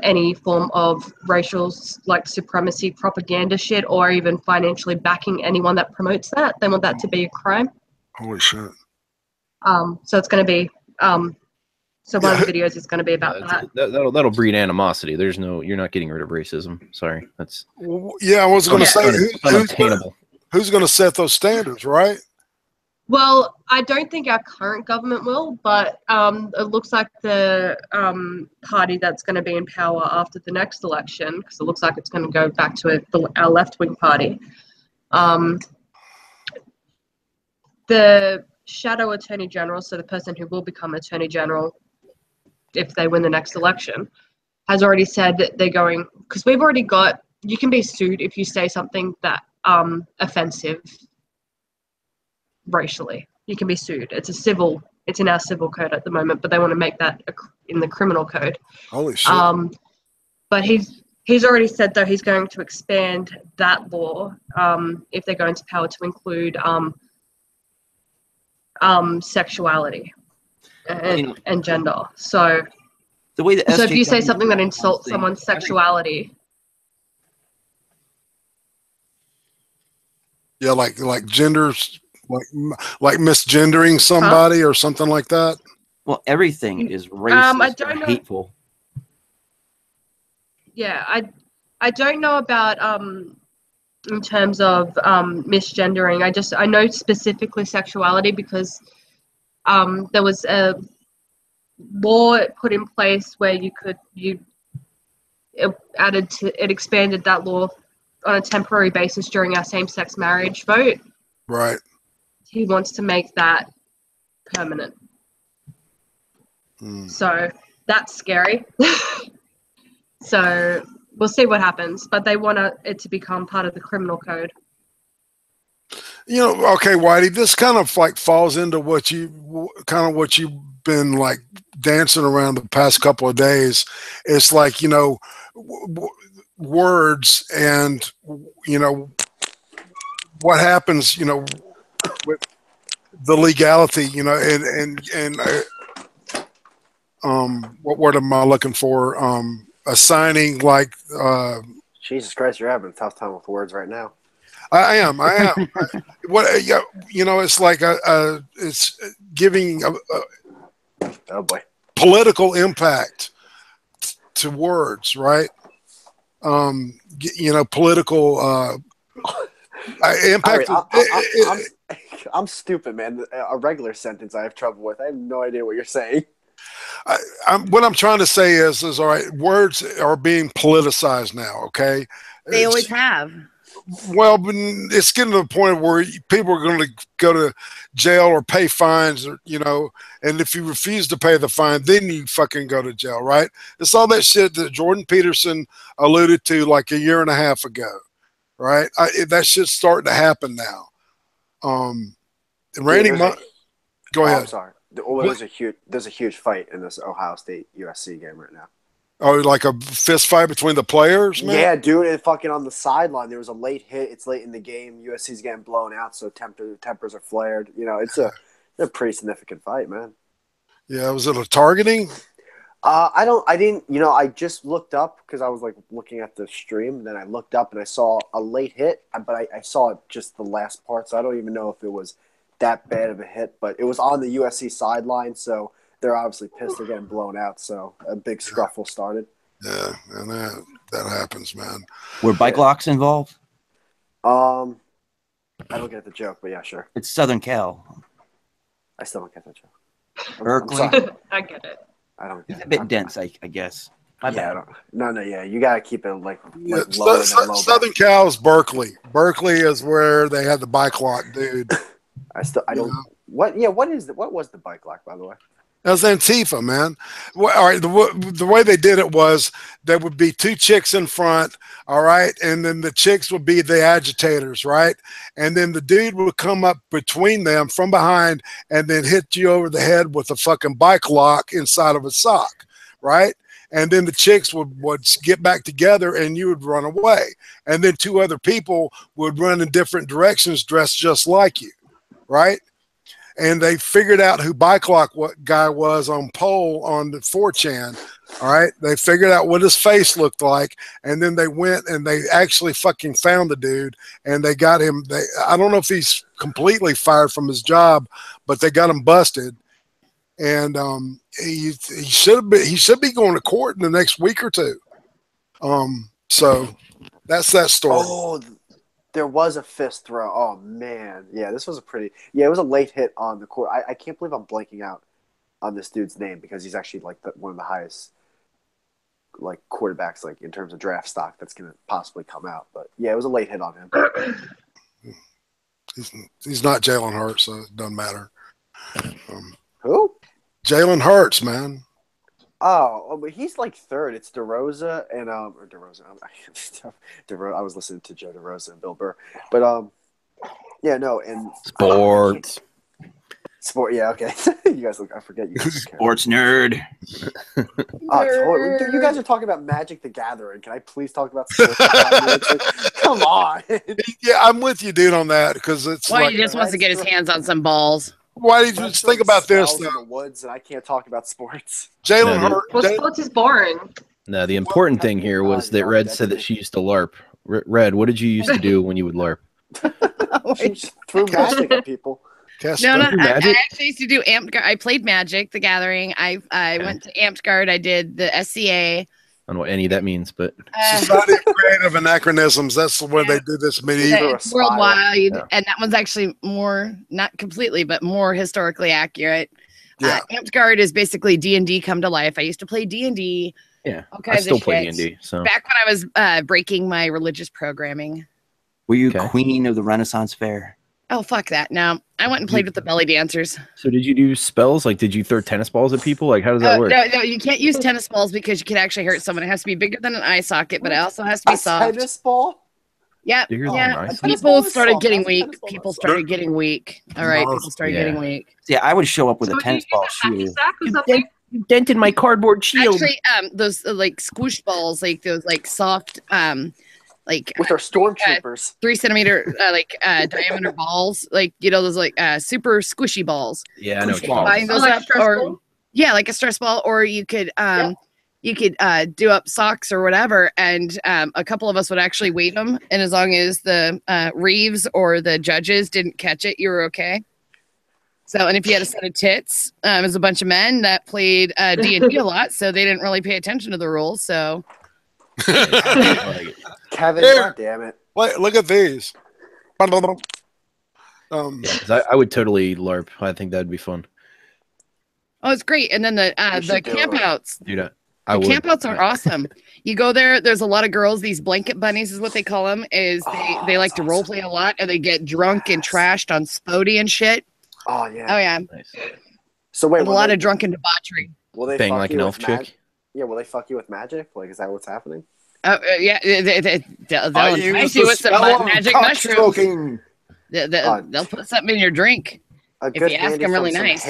any form of racial supremacy propaganda shit, or even financially backing anyone that promotes that. They want that to be a crime. Holy shit. So it's going to be so one of the videos is going to be about that. That'll breed animosity. You're not getting rid of racism. Sorry, that's I was going to say unattainable. Who's going to set those standards, right? Well, I don't think our current government will, but it looks like the party that's going to be in power after the next election, because it looks like it's going to go back to our left-wing party. The shadow attorney general, so the person who will become attorney general if they win the next election, has already said that they're going, because we've already got, you can be sued if you say something that offensive racially. You can be sued. It's in our civil code at the moment, but they want to make that in the criminal code. Holy shit. But he's already said though he's going to expand that law if they go into power to include sexuality and gender. So the way that if you say something that insults someone's sexuality, like genders, like misgendering somebody or something like that. Well, everything is racist or hateful. Yeah, I don't know about in terms of misgendering. I know specifically sexuality because there was a law put in place where it expanded that law on a temporary basis during our same-sex marriage vote. Right. He wants to make that permanent. So that's scary. So we'll see what happens, but they want it to become part of the criminal code. Okay, Whitey, this kind of falls into what you've been dancing around the past couple of days. It's words and what happens with the legality what word am I looking for, assigning Jesus Christ, you're having a tough time with words right now. I am it's like it's giving oh boy, political impact to words, right? Political impact. I'm stupid, man. A regular sentence I have trouble with. I have no idea what you're saying. What I'm trying to say is all right, words are being politicized now, okay? They always have. Well, it's getting to the point where people are going to go to jail or pay fines, and if you refuse to pay the fine, then you fucking go to jail, right? It's all that shit that Jordan Peterson alluded to like a year and a half ago, right? That shit's starting to happen now. Randy, go ahead. I'm sorry. There's a huge fight in this Ohio State USC game right now. Oh, like a fist fight between the players, man? Yeah, dude, it fucking on the sideline. There was a late hit. It's late in the game. USC's getting blown out, so tempers are flared. You know, it's a pretty significant fight, man. Yeah, was it a targeting? I didn't, I just looked up because I was like looking at the stream. Then I looked up and I saw a late hit, but I saw just the last part, so I don't even know if it was that bad of a hit. But it was on the USC sideline, so they're obviously pissed they're getting blown out. So a big scruffle started. Yeah, and that happens, man. Were bike locks involved? I don't get the joke, but yeah, sure. It's Southern Cal. I still don't get that joke. Berkeley. I get it. I don't get It's it. a bit dense, I guess. My bad. Yeah, you gotta keep it like lower than low. Southern Cal is Berkeley. Berkeley is where they had the bike lock, dude. I don't. What was the bike lock, by the way? That was Antifa, man. Well, all right, the way they did it was there would be two chicks in front, all right, and then the chicks would be the agitators, right? And then the dude would come up between them from behind and then hit you over the head with a fucking bike lock inside of a sock, right? And then the chicks would get back together and you would run away. And then two other people would run in different directions dressed just like you, right? And they figured out who bike lock guy was on poll on the 4chan. All right. They figured out what his face looked like. And then they went and they actually fucking found the dude and they got him. I don't know if he's completely fired from his job, but they got him busted. And he should be going to court in the next week or two. So that's that story. Oh, there was a fist throw. Oh man, yeah, this was it was a late hit on the court. I can't believe I'm blanking out on this dude's name because he's actually like one of the highest like quarterbacks like in terms of draft stock that's gonna possibly come out. But yeah, it was a late hit on him. He's not Jalen Hurts, so it doesn't matter. Who? Jalen Hurts, man. Oh, but he's like third. It's DeRosa and or DeRosa. I was listening to Joe DeRosa and Bill Burr, but yeah, no, and Sports. Sport, yeah, okay. You guys look. I forget you. Guys Sports nerd. You guys are talking about Magic the Gathering. Can I please talk about sports? Come on. Yeah, I'm with you, dude, on that because it's. Well, he just wants to get his hands on some balls. Why did you just think about this? In the woods, and I can't talk about sports. Jalen Hurts. Well, sports is boring. No, the important thing here was that Red said that she used to LARP. Red, what did you used to do when you would LARP? She threw magic at people. No, I actually used to do Amped Guard. I played Magic the Gathering. I went to Amped Guard. I did the SCA. I don't know what any of that means, but Society of Creative Anachronisms. That's where they do this medieval. Worldwide, and that one's actually more, not completely, but more historically accurate. Yeah. Amped Guard is basically D&D come to life. I used to play D&D. Yeah, I still play D&D. So back when I was breaking my religious programming. Were you queen of the Renaissance Fair? Oh, fuck that. No, I went and played with the belly dancers. So did you do spells? Like, did you throw tennis balls at people? Like, how does that work? No, you can't use tennis balls because you could actually hurt someone. It has to be bigger than an eye socket, but it also has to be soft. Tennis ball? Yeah. People started getting weak. People started getting weak. All right, people started getting weak. Yeah, I would show up with a tennis ball shoe. You dented my cardboard shield. Actually, those like squish balls, like those like soft, like with our stormtroopers, 3 centimeter diameter balls, like those like super squishy balls. Yeah, I know. Buying those up, or like a stress ball, or you could do up socks or whatever, and a couple of us would actually weight them, and as long as the Reeves or the judges didn't catch it, you were okay. So, and if you had a set of tits, as a bunch of men that played D&D a lot, so they didn't really pay attention to the rules. So, Kevin, God damn it! Wait, look at these. I would totally LARP. I think that'd be fun. Oh, it's great. And then the campouts. Dude, campouts are awesome. You go there. There's a lot of girls. These blanket bunnies is what they call them. They like to role play a lot, and they get drunk and trashed on Spodie and shit. Oh yeah. Oh yeah. Nice. So wait, a lot of drunken debauchery. Will they bang fuck like you an with elf chick? Yeah. Will they fuck you with magic? Like, is that what's happening? Yeah. They'll entice you with some magic mushrooms. They'll put something in your drink. If you ask them really nice.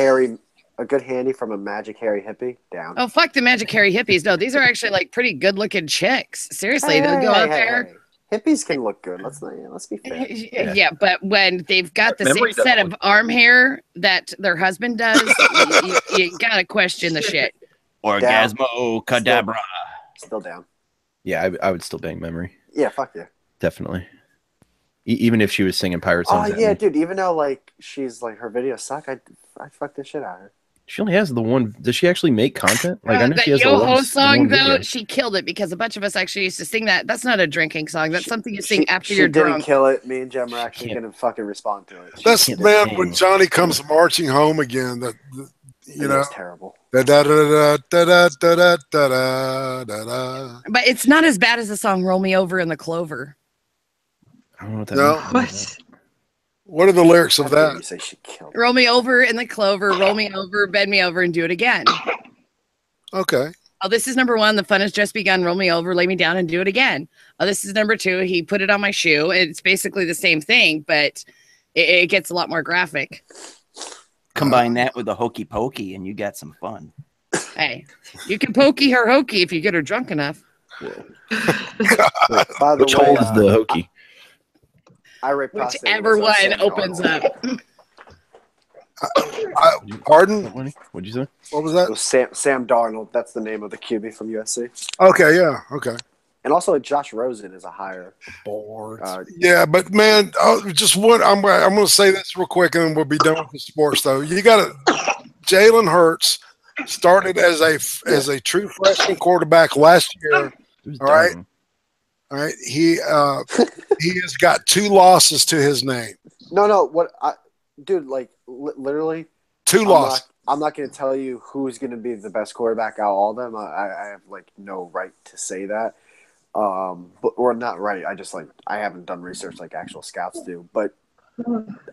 A good handy from a magic hairy hippie down. Oh, fuck the magic hairy hippies. No, these are actually like pretty good looking chicks. Seriously, they'll go out there. Hippies can look good. Let's be fair. Yeah, but when they've got the same set of arm hair that their husband does, you gotta question the shit. Orgasmo cadabra. Still down. Yeah, I would still bang Memory. Yeah, fuck yeah. Definitely. Even if she was singing pirate songs. Oh yeah, dude. Even though like she's like her videos suck, I fuck this shit out of her. She only has the one. Does she actually make content? Like I know that she has Yo-Ho song though, she killed it because a bunch of us actually used to sing that. That's not a drinking song. That's something you sing after you're drunk. She didn't kill it. Me and Jem are actually gonna fucking respond to it. That's man when Johnny comes marching home again. That you know, terrible. Da, da, da, da, da, da, da, da, da. But it's not as bad as the song "Roll Me Over in the Clover." I don't know what that means. What are the lyrics of that? Say she killed roll me over in the clover, roll me over, bend me over, and do it again. Okay. Oh, this is number one. The fun has just begun. Roll me over, lay me down, and do it again. Oh, this is number two. He put it on my shoe. It's basically the same thing, but it gets a lot more graphic. Combine that with a hokey pokey, and you got some fun. Hey, you can pokey her hokey if you get her drunk enough. Which hole is the hokey? IRATE Whichever one opens up. Pardon? What'd you say? What was that? It was Sam Darnold. That's the name of the QB from USC. Okay, yeah, okay. And also, Josh Rosen is a higher board. Yeah, but man, just one. I'm going to say this real quick, and then we'll be done with the sports. Though you got to. Jalen Hurts started as a true freshman quarterback last year. All right. All right, he has got 2 losses to his name. No, dude, like literally 2 losses. I'm not going to tell you who's going to be the best quarterback out of all of them. I have like no right to say that, or not right. I haven't done research like actual scouts do, but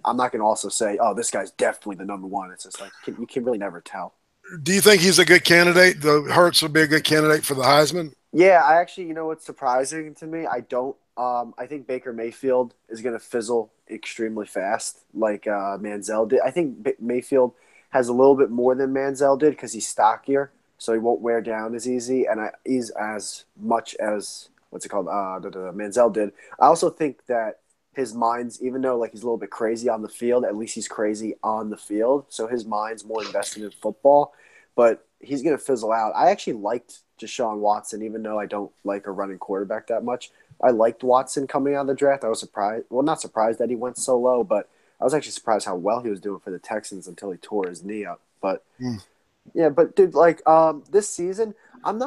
I'm not going to also say, oh, this guy's definitely the number one. It's just like you can really never tell. Do you think he's a good candidate? The Hurts would be a good candidate for the Heisman. Yeah, I actually, you know what's surprising to me? I think Baker Mayfield is going to fizzle extremely fast, like Manziel did. I think Mayfield has a little bit more than Manziel did because he's stockier, so he won't wear down as easy, and he's as much as Manziel did. I also think that his mind's, even though like he's a little bit crazy on the field, at least he's crazy on the field, so his mind's more invested in football. But he's going to fizzle out. I actually liked Deshaun Watson, even though I don't like a running quarterback that much. I liked Watson coming out of the draft. I was surprised. Well, not surprised that he went so low, but I was actually surprised how well he was doing for the Texans until he tore his knee up. But yeah, but dude, like this season, I'm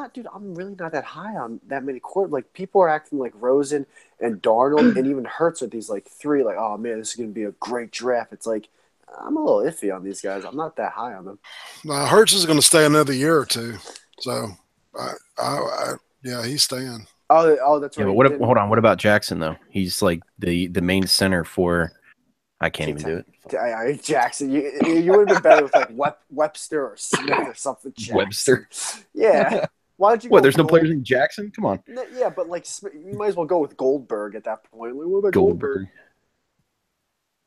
really not that high on that many quarterbacks. Like people are acting like Rosen and Darnold and even Hurts are these like 3. Like, oh man, this is going to be a great draft. It's like I'm a little iffy on these guys. I'm not that high on them. Hurts is going to stay another year or 2, so yeah, he's staying. Oh, that's right. Yeah, but hold on. What about Jackson though? He's like the main center for. I can't even do it. Jackson, you would have been better with like Webster or Smith or something. Jackson. Webster. Yeah. Why don't you? What? There's no players named Jackson. Come on. Yeah, but like you might as well go with Goldberg at that point. Like, what about Goldberg?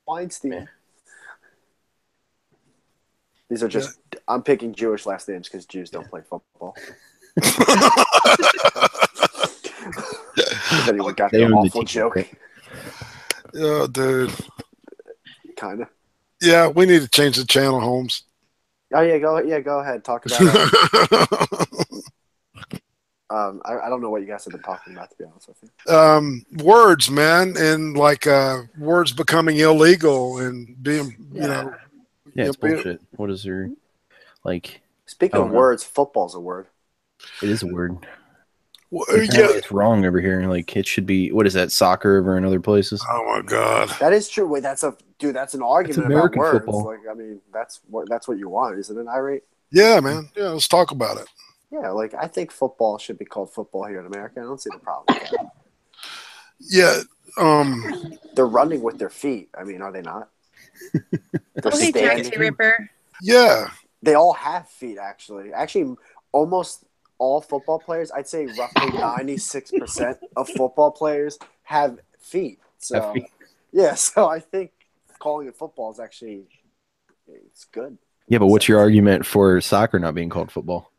Weinstein. Man. These are just. Yeah. I'm picking Jewish last names because Jews don't play football. If anyone got the awful joke. Oh, dude. Kind of. Yeah, we need to change the channel, Holmes. Oh yeah, go ahead. Talk about it. I don't know what you guys have been talking about, to be honest with you. Words, man, and like words becoming illegal and being, you know. Yeah, it's bullshit. What is there, like? Speaking of words, football's a word. It is a word. Well, yeah, it's wrong over here. Like it should be. What is that? Soccer over in other places? Oh my god, that is true. Wait, that's an argument about words. Football. Like, I mean, that's what you want, isn't it, IRATE? Yeah, man. Yeah, let's talk about it. Yeah, like I think football should be called football here in America. I don't see the problem with that. Yeah, they're running with their feet. I mean, are they not? Okay, Taxi Ripper. Yeah, they all have feet. Actually, almost all football players. I'd say roughly 96% of football players have feet. So yeah, so I think calling it football is actually It's good. Yeah, but what's your argument for soccer not being called football?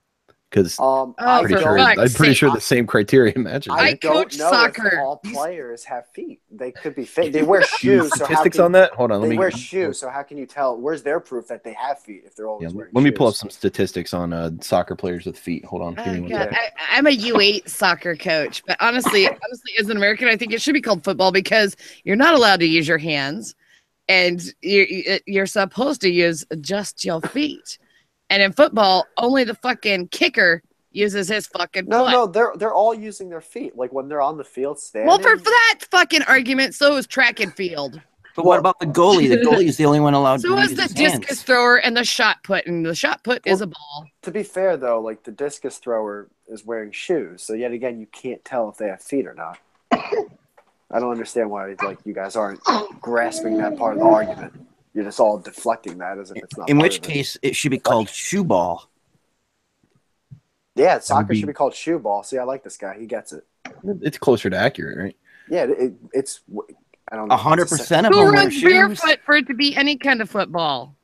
Because I'm pretty sure the same criteria matches. I don't know soccer. if all players have feet. They could be fit. They wear shoes. Statistics on that? Hold on. They wear shoes. So how can you tell? Where's their proof that they have feet if they're always wearing shoes? Let me pull up some statistics on soccer players with feet. Hold on. Give me 1 second. I'm a U8 soccer coach, but honestly, as an American, I think it should be called football because you're not allowed to use your hands, and you're supposed to use just your feet. And in football, only the fucking kicker uses his fucking foot. No, they're all using their feet. Like when they're on the field standing. Well, for that fucking argument, so is track and field. But what about the goalie? The goalie is the only one allowed to use his hands. So is the discus thrower and the shot put, and the shot put is a ball. To be fair, though, like the discus thrower is wearing shoes, so yet again, you can't tell if they have feet or not. I don't understand why like you guys aren't grasping that part of the argument. You're just all deflecting that as if it's not. In which case, it should be called shoe ball. Yeah, soccer should be called shoe ball. See, I like this guy. He gets it. It's closer to accurate, right? Yeah, it's. I don't know. 100% of them Who wear runs shoes. barefoot for it to be any kind of football?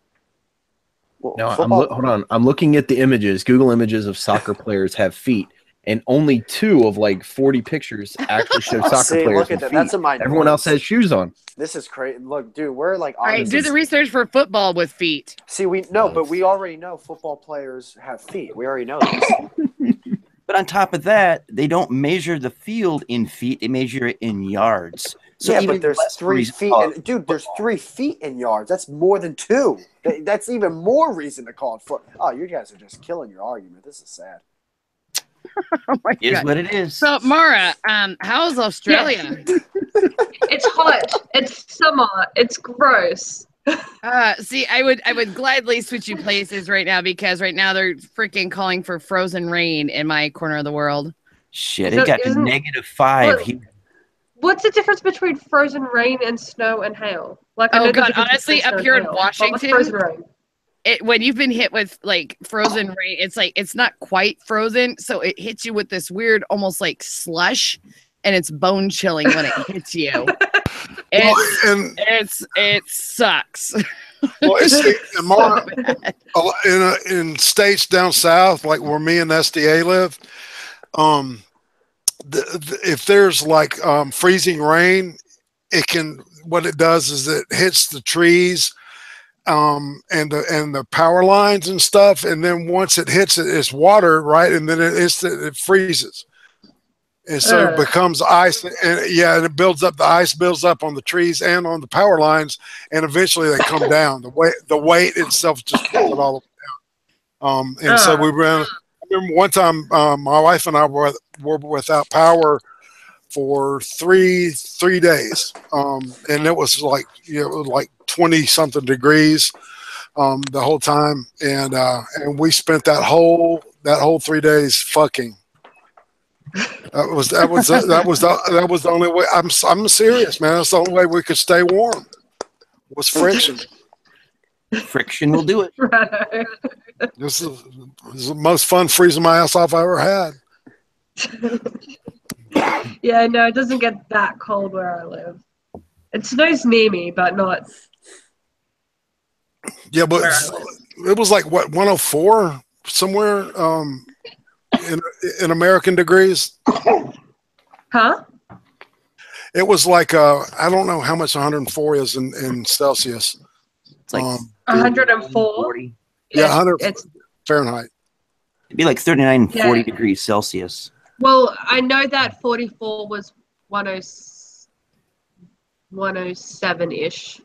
Well, no, hold on. I'm looking at the images. Google images of soccer players have feet, and only 2 of like 40 pictures actually show soccer players with feet. That's a minority. Everyone else has shoes on. This is crazy. Look, dude, we're like. All right, do the research for football with feet. See, but we already know football players have feet. We already know this. But on top of that, they don't measure the field in feet; they measure it in yards. So yeah, even but there's 3 feet. Dude, there's 3 feet in yards. That's more than 2. That's even more reason to call it foot. Oh, you guys are just killing your argument. This is sad. Oh my It is God. what it is. So, Mara, how's Australia? It's hot. It's summer. It's gross. See, I would gladly switch you places right now because right now they're freaking calling for frozen rain in my corner of the world. Shit, So it got to -5. Well, what's the difference between frozen rain and snow and hail? Like, oh God, honestly, up here in Washington, frozen rain? When you've been hit with like frozen rain, it's like it's not quite frozen, so it hits you with this weird, almost like slush, and it's bone chilling when it hits you. It sucks. Well, in states down south, like where me and SDA live, if there's like freezing rain, what it does is it hits the trees and the power lines and stuff, and then once it hits it, it's water, right? And then it freezes. And so it becomes ice, and it builds up. The ice builds up on the trees and on the power lines, and eventually they come down. The weight itself just pulls it all down. And so we ran. I remember one time my wife and I were without power for three days, and it was like 20-something degrees the whole time, and we spent that whole 3 days fucking. That was the only way. I'm serious, man. That's the only way we could stay warm. Was friction. Friction will do it. This is the most fun freezing my ass off I ever had. Yeah, no, it doesn't get that cold where I live. It snows near me, but not. Yeah, but it was like what 104 somewhere. In American degrees. Huh? It was like I don't know how much 104 is in Celsius. It's like 104. Yeah, 100 Fahrenheit. It'd be like 39 and 40 degrees Celsius. Well, I know that 44 was 107-ish.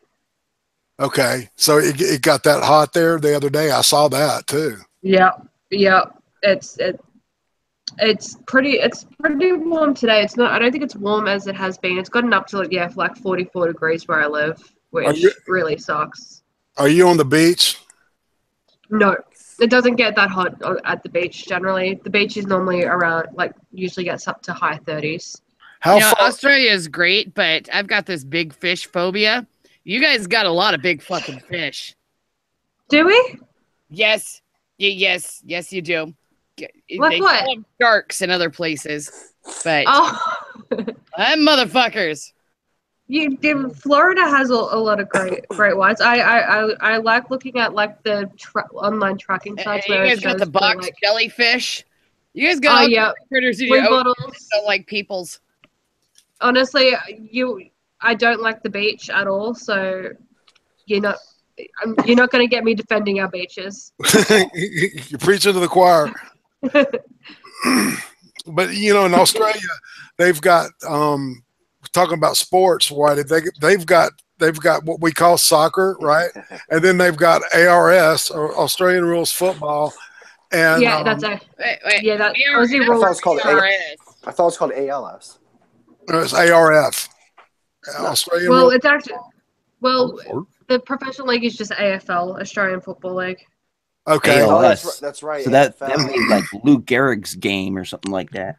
Okay, so it got that hot there the other day. I saw that too. Yeah. It's pretty warm today. It's not. I don't think it's warm as it has been. It's gotten up to like 44 degrees where I live, which really sucks. Are you on the beach? No, it doesn't get that hot at the beach. Generally, the beach is normally around usually gets up to high 30s. Australia is great, but I've got this big fish phobia. You guys got a lot of big fucking fish. Do we? Yes, you do. Like they what? call them sharks in other places, but I'm motherfuckers. Florida has a lot of great whites. I like looking at like the online tracking sites You where it guys got shows the box like jellyfish. You guys got all yeah, kinds of critters in blue your own. bottles. Don't like people's. Honestly, I don't like the beach at all. So you're not going to get me defending our beaches. You're preaching to the choir. But you know, in Australia, they've got talking about sports. Why they've got what we call soccer, right? And then they've got ARS, or Australian rules football. And yeah, that's yeah, that Aussie I rules. thought it was called ALS. It's ARF. Australian Well, rules. it's actually the professional league is just AFL, Australian Football League. Okay. ALS. That's right. So that AFL. would be like Lou Gehrig's game or something like that.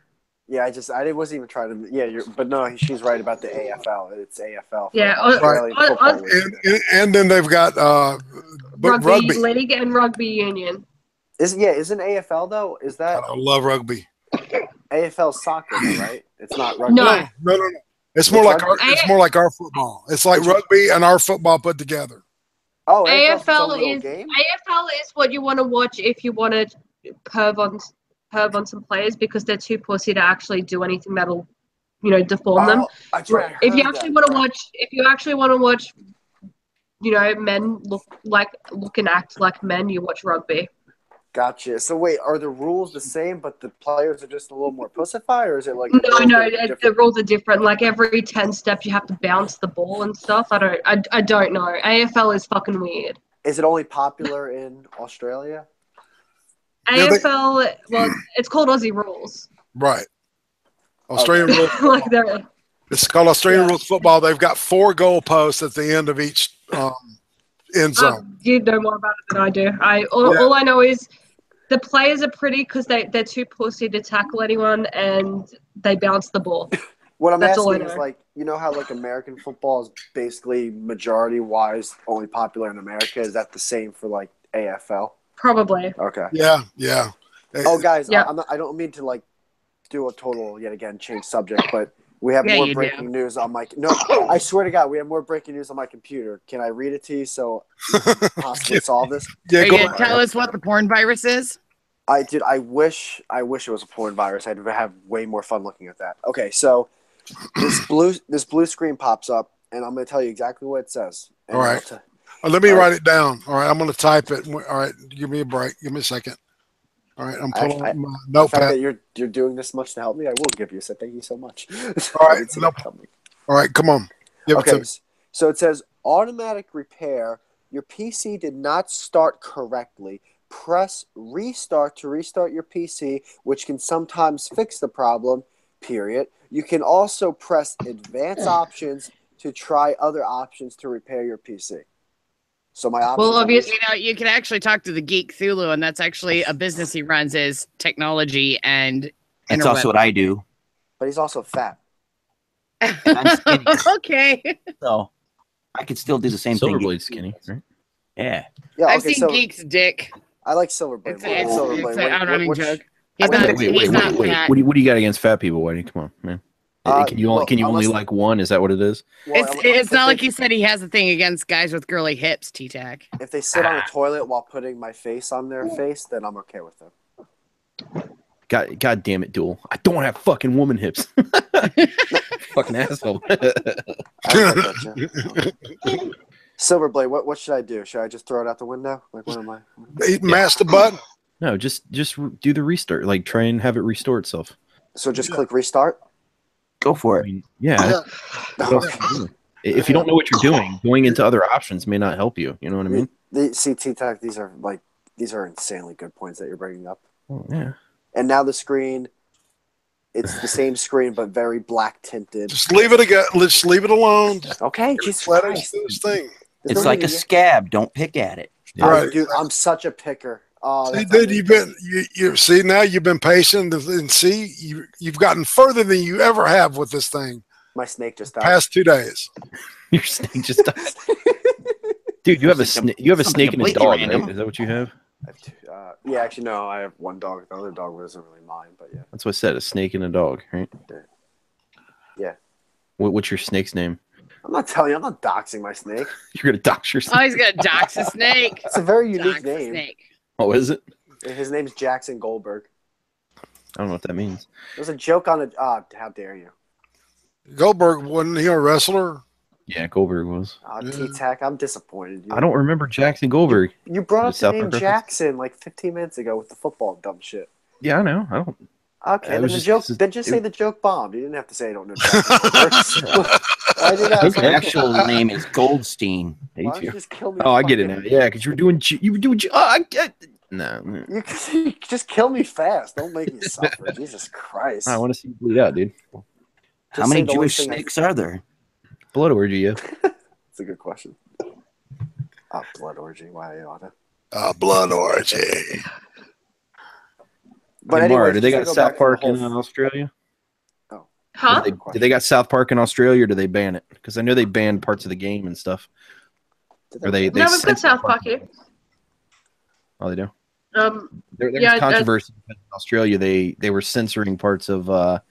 Yeah, I wasn't even trying to. Yeah, but no, she's right about the AFL. It's AFL. Yeah, Australian Football League. And then they've got rugby league and rugby union. Isn't AFL though? Is that? I love rugby. AFL soccer, though, right? It's not rugby. No. It's more like our football. It's like rugby and our football put together. Oh, AFL is what you want to watch if you want to perv on some players because they're too pussy to actually do anything that'll, deform them. That's right. If you actually want to watch, men look and act like men, you watch rugby. Gotcha. So wait, are the rules the same, but the players are just a little more pussified, or is it like no? The rules are different. Like every 10 steps, you have to bounce the ball and stuff. I don't know. AFL is fucking weird. Is it only popular in Australia? AFL, it's called Aussie rules. Right. Australian rules. It's called Australian rules football. They've got 4 goalposts at the end of each end zone. You know more about it than I do. All I know is the players are pretty because they're too pussy to tackle anyone and they bounce the ball. What I'm asking is how American football is basically majority-wise only popular in America. Is that the same for AFL? Probably. Okay. Yeah. Oh, guys, I don't mean to do a total yet again change subject, but we have more breaking news on my. No, I swear to God, we have more breaking news on my computer. Can I read it to you so you can possibly solve this? Yeah, are you gonna tell us what the porn virus is? I wish it was a porn virus. I'd have way more fun looking at that. Okay, so this blue screen pops up, and I'm going to tell you exactly what it says. All right. Let me write it down. All right, I'm going to type it. All right, give me a break. Give me a second. All right, I'm pulling up my notepad. The fact that you're doing this much to help me, I will give you. So thank you so much. All right, all right, come on. Okay, so it says automatic repair. Your PC did not start correctly. Press restart to restart your PC, which can sometimes fix the problem. Period. You can also press advanced options to try other options to repair your PC. So my options. Well, obviously, you can actually talk to the Geek Thulu, and that's actually a business he runs is technology and. That's also what I do. But he's also fat. And I'm skinny. Okay. So I could still do the same thing. Silverblade's skinny, right? Yeah. I've seen Geek's dick. I like Silverblade. It's an running joke. Wait. What do you got against fat people, Whitey? Come on, man. Can you only like one? Is that what it is? Well, it's not like you said he has a thing against guys with girly hips, T-Tac. If they sit on a toilet while putting my face on their face, then I'm okay with them. God damn it, Duel. I don't have fucking woman hips. Fucking asshole. Silverblade, what should I do? Should I just throw it out the window? Like, what am I? Mash the button? No, just do the restart. Like, try and have it restore itself. So just click restart? Go for it. I mean, yeah. If you don't know what you're doing, going into other options may not help you. You know what I mean? See, T-Tac, these are insanely good points that you're bringing up. Oh, yeah. And now the screen, it's the same screen but very black tinted. Just leave it again. Let's leave it alone. Okay, just let us do this thing. It's like a scab. Don't pick at it. Right. Dude, I'm such a picker. Oh, see, dude, you see now you've been patient and see you've gotten further than you ever have with this thing. My snake just died. Past 2 days. Your snake just died. Dude, you have a snake and a dog, right? Is that what you have? Yeah, actually, no. I have one dog. The other dog wasn't really mine, but yeah. That's what I said. A snake and a dog, right? Yeah. What's your snake's name? I'm not telling you. I'm not doxing my snake. You're gonna dox your snake. Oh, he's gonna dox a snake. It's a very unique Dox a name. snake. Oh, is it? His name's Jackson Goldberg. I don't know what that means. There's a joke on it. How dare you? Goldberg, wasn't he a wrestler? Yeah, Goldberg was. T-Tac, I'm disappointed. I don't remember Jackson Goldberg. You brought up The the South name Park reference? Jackson like 15 minutes ago with the football dumb shit. Yeah, I know. I don't. Okay, It then was the just- joke. just- Then just say it- the joke bombed. You didn't have to say I don't know Jackson Goldberg. Why did His actual name is Goldstein. Why don't you just kill me? Oh, I get it now. Yeah, because you were doing. I get. No. You just kill me fast. Don't make me suffer. Jesus Christ. I want to see you bleed out, dude. How Just many say the only Jewish thing snakes are there? Blood orgy, yeah. That's a good question. Blood orgy. Why ought to? Blood orgy. But Hey, anyway, Mara, do they got just to go South back to Park the in whole- Australia? Huh? Do they got South Park in Australia, or do they ban it? Because I know they banned parts of the game and stuff. Or they No, we've got censored South parts Park of here. it. Oh, they do. There's yeah, controversy because in Australia. They were censoring parts of the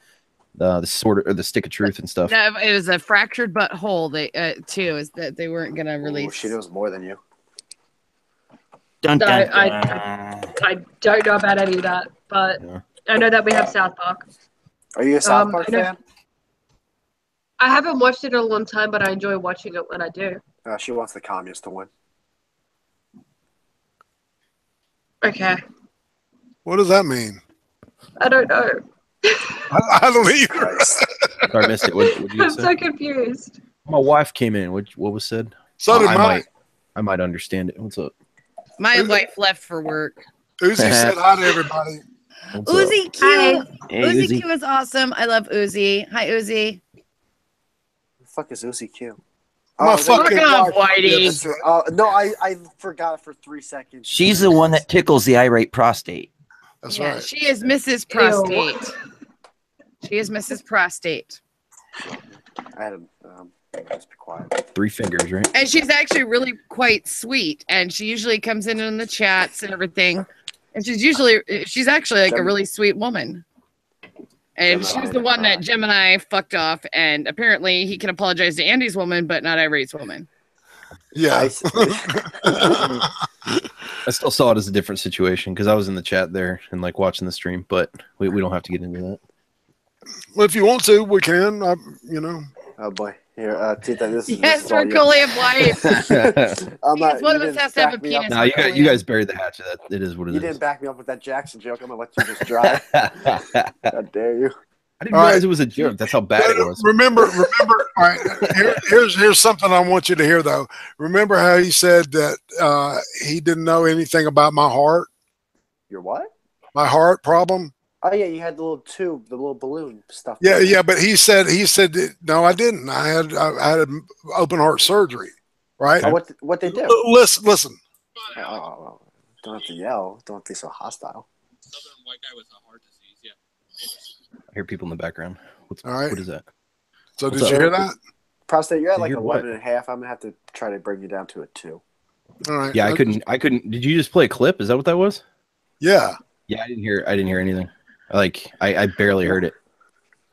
sword or the stick of truth and stuff. No, it was a fractured butthole. They too is that they weren't gonna release. She knows more than you. Dun, No, dun, I don't know about any of that, but Yeah. I know that we have South Park. Are you a South Park I know- fan? I haven't watched it in a long time, but I enjoy watching it when I do. She wants the communists to win. Okay. What does that mean? I don't know. I don't either. Sorry, I missed it. What did you I'm say? so confused. My wife came in. What was said? So did mine. I might understand it. What's up? My wife left for work. Uzi said hi to everybody. What's up? Uzi Q. Hey, Uzi Uzi. Q is awesome. I love Uzi. Hi, Uzi. The fuck is Uzi Q? My is that- fucking Fuck off, wife. Whitey. Yes. no, I forgot for 3 seconds. She's the one that tickles the irate prostate. That's Yeah, right. she is Mrs. Prostate. She is Mrs. Prostate. I had to just be quiet. 3 fingers, right? And she's actually really quite sweet. And she usually comes in the chats and everything. And she's actually like a really sweet woman. And she's the one that Gemini fucked off. And apparently he can apologize to Andy's woman, but not Irate's woman. Yeah. I still saw it as a different situation because I was in the chat there and like watching the stream, but we don't have to get into that. Well, if you want to, we can. You know. Oh boy. Here, Tita, this is Yes, this is all we're you. fully obliged. I'm not, One you of us didn't has to have back a me up. penis. No, you guys buried the hatchet. It is what it You is. didn't back me up with that Jackson joke. I'm gonna let you just dry. How dare you? I didn't realize it was a joke. That's how bad it was. Remember. All right. Here's something I want you to hear though. Remember how he said that he didn't know anything about my heart, Your what? my heart problem. Oh yeah, you had the little tube, the little balloon stuff. Yeah. But he said no, I didn't. I had an open heart surgery. Right. Oh, what they do? Listen. Oh, don't have to yell. Don't have to be so hostile. Southern white guy with a heart disease. Yeah. I hear people in the background. All right. What is that? So What's did you up? hear that? Prostate, you're at Did like you hear what? 11 and a half. I'm gonna have to try to bring you down to a 2. All right. Yeah, I couldn't. Did you just play a clip? Is that what that was? Yeah. Yeah, I didn't hear anything. I barely heard it.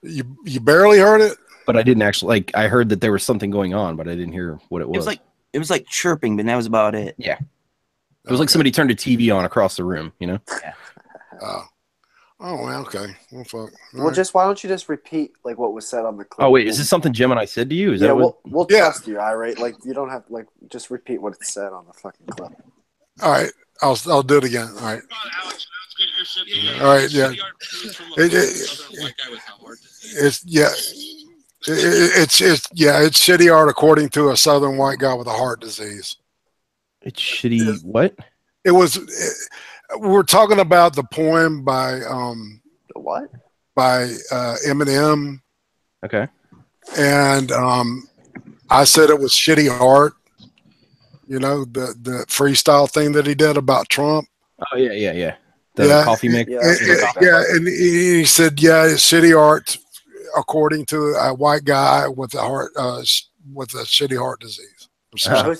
You barely heard it? But I didn't actually I heard that there was something going on, but I didn't hear what it was. It was like chirping, but that was about it. Yeah. It was like somebody turned a TV on across the room, you know? Yeah. Oh, well, okay. Well, fuck. All Well, right. just why don't you just repeat like what was said on the clip? Oh wait, is this something Gemini said to you? Is Yeah, that what? we'll Yeah. trust you, irate. Like you don't have like just repeat what it said on the fucking clip. All right. I'll do it again. All right. Alex, get your shit. All right, yeah. Southern white guy with a heart disease. It's shitty art according to a southern white guy with a heart disease. It's shitty. What? It was. We're talking about the poem by The what? by Eminem, Okay. and I said it was shitty art. You know, the freestyle thing that he did about Trump. Oh yeah. The Yeah. coffee maker. Yeah, and he said, yeah, it's shitty art according to a white guy with a heart with a shitty heart disease.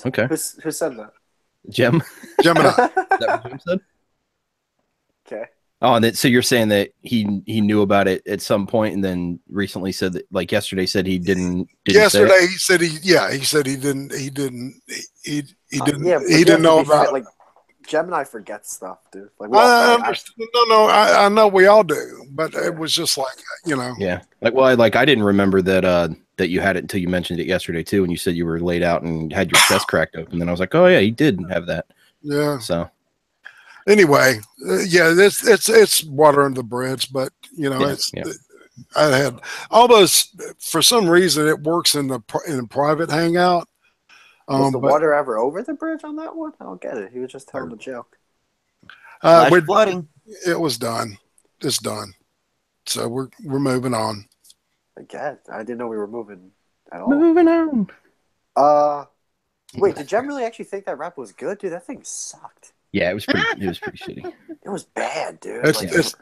Okay. Who said that? Gemini. Gemini. Is that what Gem said? Okay. Oh, and so you're saying that he knew about it at some point, and then recently said that, like yesterday, said he didn't yesterday, he said he said he didn't know about it. Like Gemini forgets stuff, dude. Like, I understand. I know we all do, but it was just like, you know. Yeah. Like, I didn't remember that that you had it until you mentioned it yesterday too, when you said you were laid out and had your chest cracked open. Then I was like, oh yeah, he did have that. Yeah. So. Anyway, yeah, it's water under the bridge, but you know, I had almost, for some reason, it works in private hangout. Was the water ever over the bridge on that one? I don't get it. He was just telling a joke. Flooding. It was done. It's done. So we're moving on. I guess I didn't know we were moving at all. Moving on. Wait, did Jem really actually think that rap was good, dude? That thing sucked. Yeah, it was pretty shitty. It was bad, dude. He's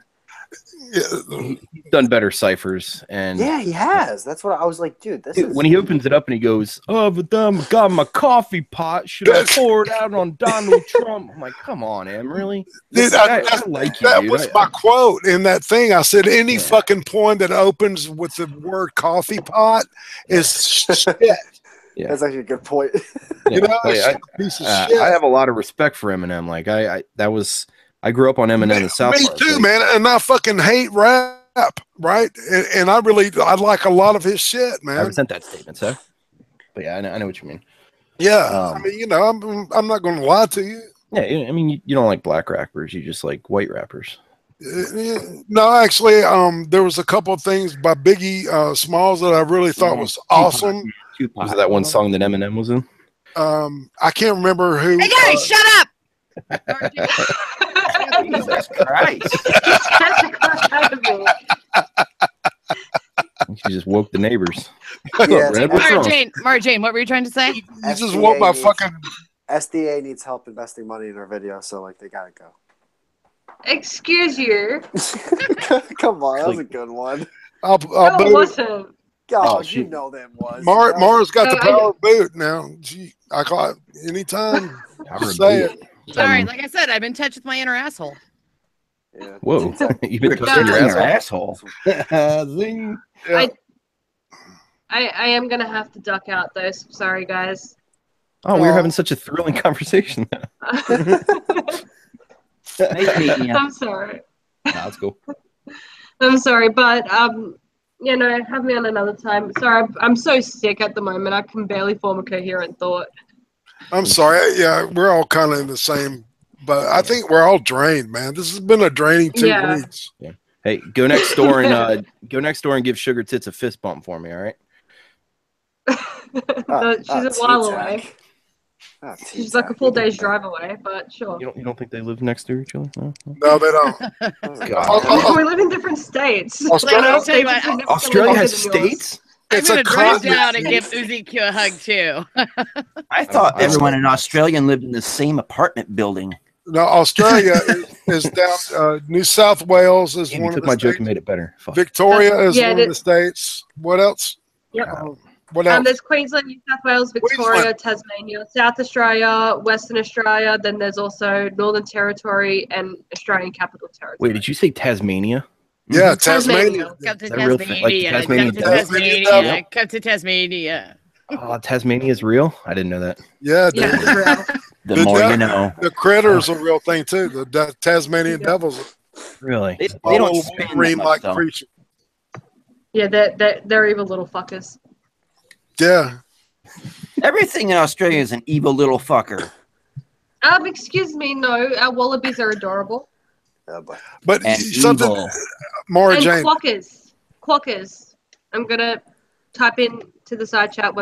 done better ciphers, and yeah, he has. That's what I was like, dude. When he opens it up and he goes, "Oh, but then got my coffee pot. Should I pour it out on Donald Trump?" I'm like, "Come on, Em, really?" Dude, I like you. That dude. was my quote in that thing. I said, "Any fucking poem that opens with the word coffee pot is shit." Yeah. That's actually a good point. You know, I have a lot of respect for Eminem. Like I grew up on Eminem in the South. Me too, man. And I fucking hate rap, right? And I like a lot of his shit, man. I resent that statement, so. But yeah, I know what you mean. Yeah, I mean, you know, I'm not going to lie to you. Yeah, I mean, you don't like black rappers. You just like white rappers. No, actually, there was a couple of things by Biggie Smalls that I really thought was awesome. Was that one song that Eminem was in? I can't remember who. Hey guys, shut up! Jesus Christ! She just woke the neighbors. Mara Jane, what were you trying to say? You just woke my fucking. SDA needs help investing money in our video, so like they gotta go. Excuse you. Come on, that was a good one. I'll listen. God, you know them was. Mara's got the power boot now. I call it anytime. Say it. Sorry, like I said, I'm in touch with my inner asshole. Yeah. Whoa, you've been touching your asshole. Zing. Yeah. I am gonna have to duck out though. Sorry, guys. Oh, we were having such a thrilling conversation. I'm sorry. No, that's cool. I'm sorry, but you know, have me on another time. Sorry, I'm so sick at the moment. I can barely form a coherent thought. I'm sorry. Yeah, we're all kind of in the same, but I think we're all drained, man. This has been a draining 2 weeks. Yeah. Hey, go next door and give Sugar Tits a fist bump for me. All right. She's a while away. She's like a full day's drive away, but sure. You don't think they live next to each other? No, they don't. We live in different states. Australia has states? I'm going to drive down and give Uzi Q a hug too. I thought everyone in Australia lived in the same apartment building. No, Australia is down. New South Wales is one of the took my states. joke and made it better. Fuck. Victoria is one of the states. What else? Yep. What else? There's Queensland, New South Wales, Victoria, Tasmania, South Australia, Western Australia. Then there's also Northern Territory and Australian Capital Territory. Wait, did you say Tasmania? Yeah, Tasmania. Come to Tasmania. Come to Tasmania. Oh, Tasmania is real? I didn't know that. Yeah, it's real. The more you know. The critters are a real thing too. The Tasmanian devils. Really? They don't spin that much, though. Creature. Yeah, they're evil little fuckers. Yeah. Everything in Australia is an evil little fucker. Excuse me, no. Our wallabies are adorable. But and something, evil. Mara and Jane. Quackers. I'm gonna type in to the side chat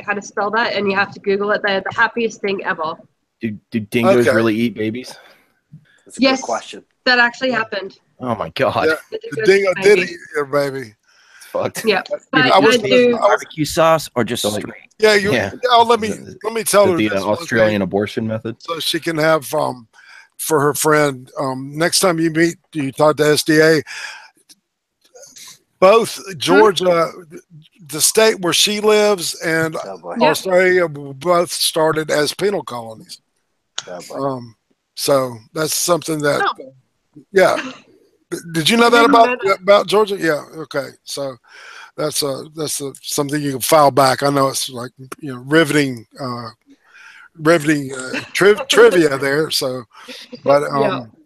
how to spell that, and you have to Google it. They're the happiest thing ever. Do dingoes really eat babies? That's a good question. That actually happened. Oh my god. Yeah, the dingo did eat your baby. Fucked. Yeah. Barbecue sauce or just straight? Yeah, let me tell her the Australian abortion method, so she can have for her friend. Next time you talk to SDA. Both Georgia, the state where she lives, and Australia both started as penal colonies. So that's something that, Did you know that about Georgia? Yeah. Okay. So that's something you can file back. I know it's like riveting trivia there. So, but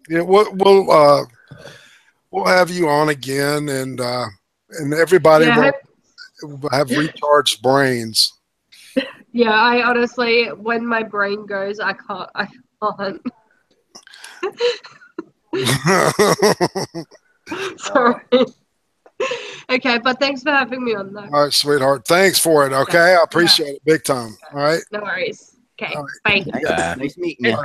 we'll have you on again, and everybody will have recharged brains. Yeah, I honestly, when my brain goes, I can't. Sorry. Okay, but thanks for having me on, though. All right, sweetheart. Thanks for it. Okay, I appreciate it big time. All right. No worries. Okay, bye. Nice meeting you.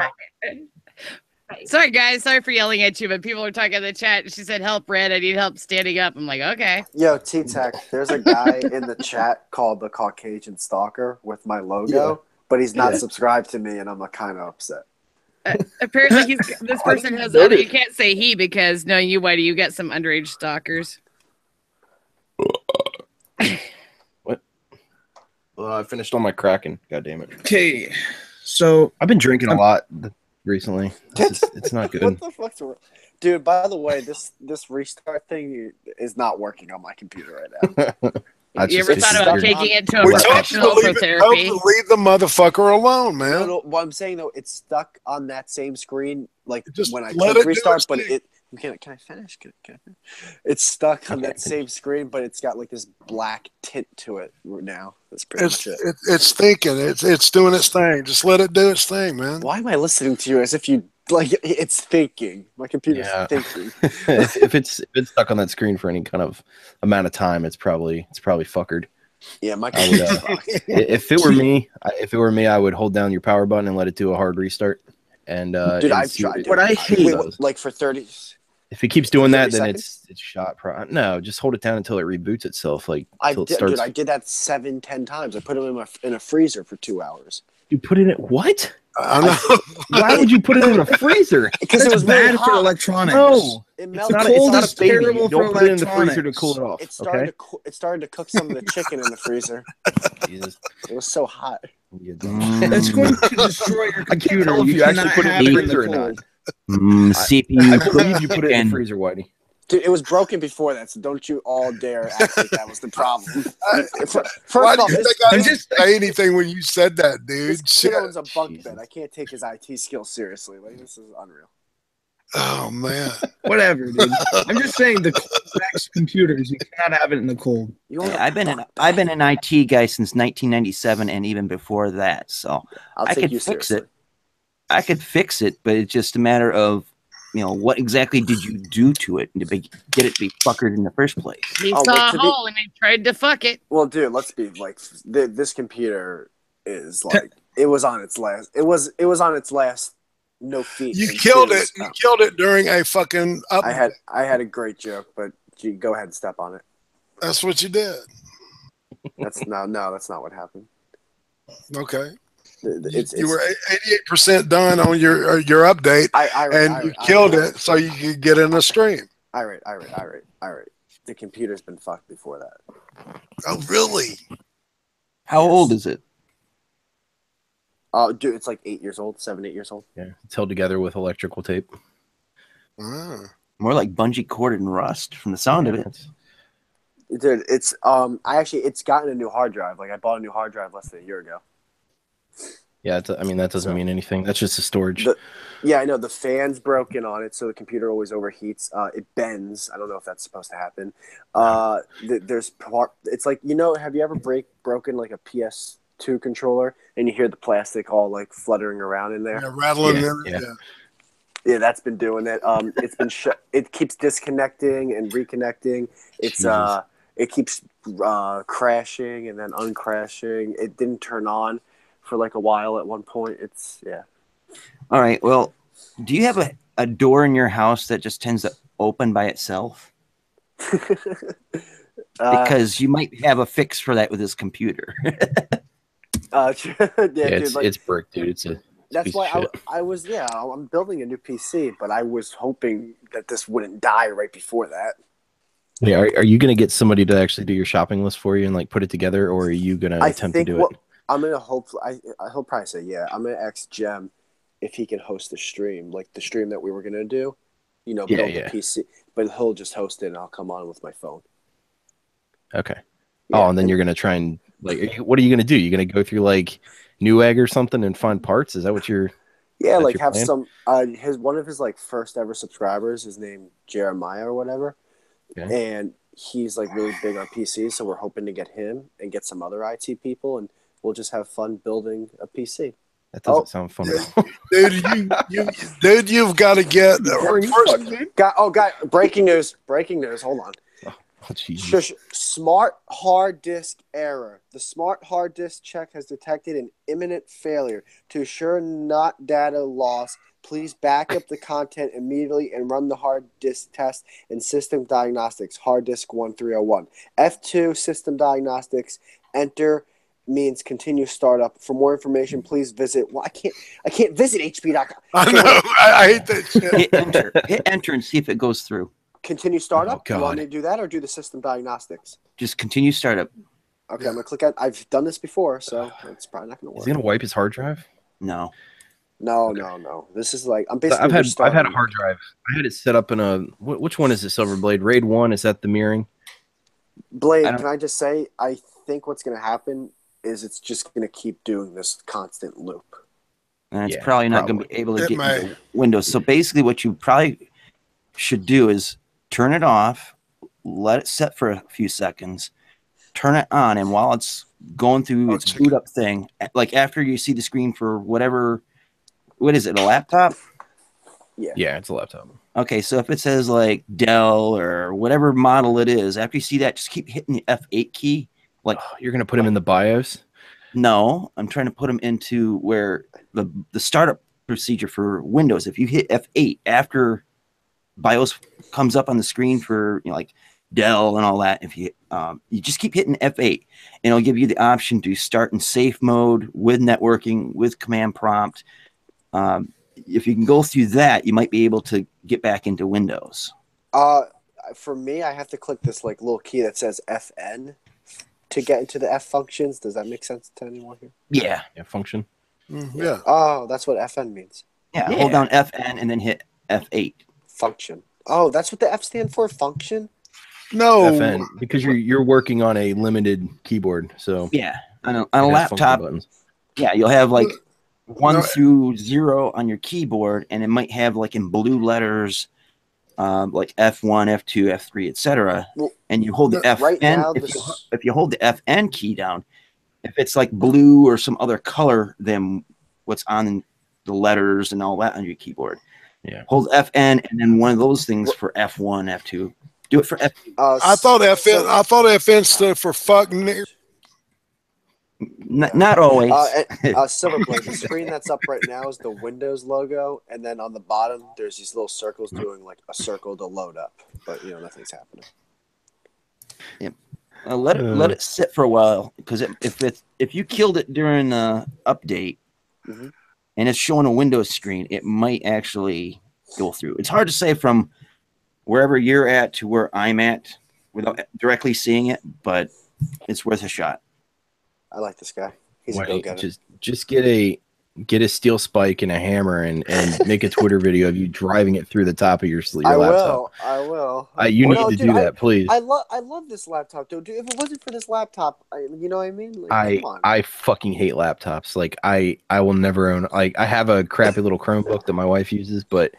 Sorry, guys. Sorry for yelling at you, but people were talking in the chat. She said, "Help, Red. I need help standing up." I'm like, okay. Yo, T-Tech, there's a guy in the chat called the Caucasian Stalker with my logo, but he's not subscribed to me, and I'm kind of upset. Apparently, this person has you can't say he because knowing you, Whitey, you got some underage stalkers. What? Well, I finished all my Kraken. God damn it. Okay, so I've been drinking a lot recently. It's not good. What the fuck's wrong? Dude, by the way, this restart thing is not working on my computer right now. You ever thought about taking it to a professional for therapy? Leave the motherfucker alone, man. No, what I'm saying though, it's stuck on that same screen, like just when I click restart, but can I finish? Can I finish? It's stuck on that same screen, but it's got like this black tint to it now. That's pretty much it. It's thinking. It's doing its thing. Just let it do its thing, man. Why am I listening to you as if you like it's thinking? My computer's thinking. if it's stuck on that screen for any kind of amount of time, it's probably fuckered. Yeah, my computer's fucked. If it were me, I would hold down your power button and let it do a hard restart. And dude, I've tried. What I hate, like for 30. If it keeps doing that, then it's shot. No, just hold it down until it reboots itself. Like until it starts. Dude, I did that 7-10 times. I put them in a freezer for 2 hours. You put it in what? I know. Why would you put it in a freezer? Because it was bad really for electronics. No, it melted. It's not a baby. You don't put it in the freezer to cool it off. It started to cook some of the chicken in the freezer. Jesus. It was so hot. That's going to destroy your computer. I can't tell if you actually put it in the freezer or not. CPU. I believe you put it in the freezer, Whitey. Dude, it was broken before that, so don't you all dare act like that was the problem. Why do you think I didn't say anything when you said that, dude? This kid owns a bunk bed. I can't take his IT skills seriously. Like, this is unreal. Oh, man. Whatever, dude. I'm just saying the cold computers, you cannot have it in the cold. I've been an IT guy since 1997 and even before that, so I could fix it. I could fix it, but it's just a matter of, what exactly did you do to it to get it to be fuckered in the first place? He saw a hole and he tried to fuck it. Well, dude, let's be like, this computer is like, it was on its last no feet. You killed it. You killed it during a fucking update. I had a great joke, but you go ahead and step on it. That's what you did. That's not what happened. Okay. You were 88% done on your update, and you killed it so you could get in the stream. IRATE. The computer's been fucked before that. Oh, really? How old is it? Dude, it's like 8 years old, 7, 8 years old. Yeah, it's held together with electrical tape. More like bungee cord and rust from the sound of it. Dude, it's it's gotten a new hard drive. Like I bought a new hard drive less than a year ago. Yeah, that doesn't mean anything. That's just a storage. Yeah, I know. The fan's broken on it, so the computer always overheats. It bends. I don't know if that's supposed to happen. It's like, have you ever broken like a PS2 controller and you hear the plastic all like fluttering around in there? Yeah, rattling. Yeah, that's been doing it. It's been it keeps disconnecting and reconnecting. It keeps crashing and then uncrashing. It didn't turn on for like a while at one point. All right. Well, do you have a door in your house that just tends to open by itself? Because you might have a fix for that with this computer. It's brick, dude. That's why I was I'm building a new PC, but I was hoping that this wouldn't die right before that. Yeah, are you gonna get somebody to actually do your shopping list for you and like put it together, or are you gonna attempt to do it? I'm gonna he'll probably say yeah. I'm gonna ask Jem if he can host the stream, like the stream that we were gonna do. you know, build the PC. But he'll just host it, and I'll come on with my phone. Okay. Yeah, oh, and then you're gonna try and like, what are you gonna do? You're gonna go through like Newegg or something and find parts? Is that what you're? Yeah, like have plan? Some one of his like first ever subscribers is named Jeremiah or whatever, and he's like really big on PCs. So we're hoping to get him and get some other IT people, and we'll just have fun building a PC. That doesn't sound fun. Dude, you've got to get. Breaking news! Breaking news! Hold on. Oh, smart hard disk error. The smart hard disk check has detected an imminent failure. To ensure not data loss, please back up the content immediately and run the hard disk test in system diagnostics. Hard disk 1301. F2 system diagnostics. Enter means continue startup. For more information, please visit. Well, I can't visit hp.com. I know. I hate that shit. Hit enter and see if it goes through. Continue startup. Do you want me to do that or do the system diagnostics? Just continue startup. Okay, I'm gonna click on. I've done this before, so it's probably not gonna work. Is he gonna wipe his hard drive? No. No. This is like I'm basically. I've had a hard drive. I had it set up in a. Which one is the Silver Blade? RAID 1. Is that the mirroring? Blade. Can I just say? I think what's gonna happen is it's just gonna keep doing this constant loop. And it's probably not gonna be able to get into Windows. So basically, what you probably should do is turn it off, let it set for a few seconds, turn it on, and while it's going through its boot up thing, like after you see the screen for whatever, what is it, a laptop? Yeah, it's a laptop. Okay, so if it says like Dell or whatever model it is, after you see that, just keep hitting the F8 key. Like you're gonna put him in the BIOS? No, I'm trying to put him into where the startup procedure for Windows. If you hit F8 after BIOS comes up on the screen for like Dell and all that, if you you just keep hitting F8, and it'll give you the option to start in safe mode with networking with command prompt. If you can go through that, you might be able to get back into Windows. For me, I have to click this like little key that says FN to get into the F functions. Does that make sense to anyone here? Yeah. Function. Yeah. Oh, that's what FN means. Yeah. Hold down FN and then hit F8. Function. Oh, that's what the F stand for? Function? No. FN, because you're working on a limited keyboard. So yeah, on a laptop. Yeah, you'll have like 1 through 0 on your keyboard, and it might have like in blue letters, like F1, F2, F3, etc. And you hold the FN. Right now, if you hold the FN key down, if it's like blue or some other color than what's on the letters and all that on your keyboard, hold FN and then one of those things for F1, F2. Do it for F. I thought FN stood for fuck. Not always. Silverblade, the screen that's up right now is the Windows logo, and then on the bottom there's these little circles doing like a circle to load up, but nothing's happening. Yep. Let it sit for a while, because if you killed it during the update and it's showing a Windows screen, it might actually go through. It's hard to say from wherever you're at to where I'm at without directly seeing it, but it's worth a shot. I like this guy. He's a go-getter. Just get a steel spike and a hammer and make a Twitter video of you driving it through the top of your laptop. I will. You need to do that, please. I love this laptop, dude. If it wasn't for this laptop, you know what I mean? Like, I fucking hate laptops. Like I will never own. Like I have a crappy little Chromebook that my wife uses, but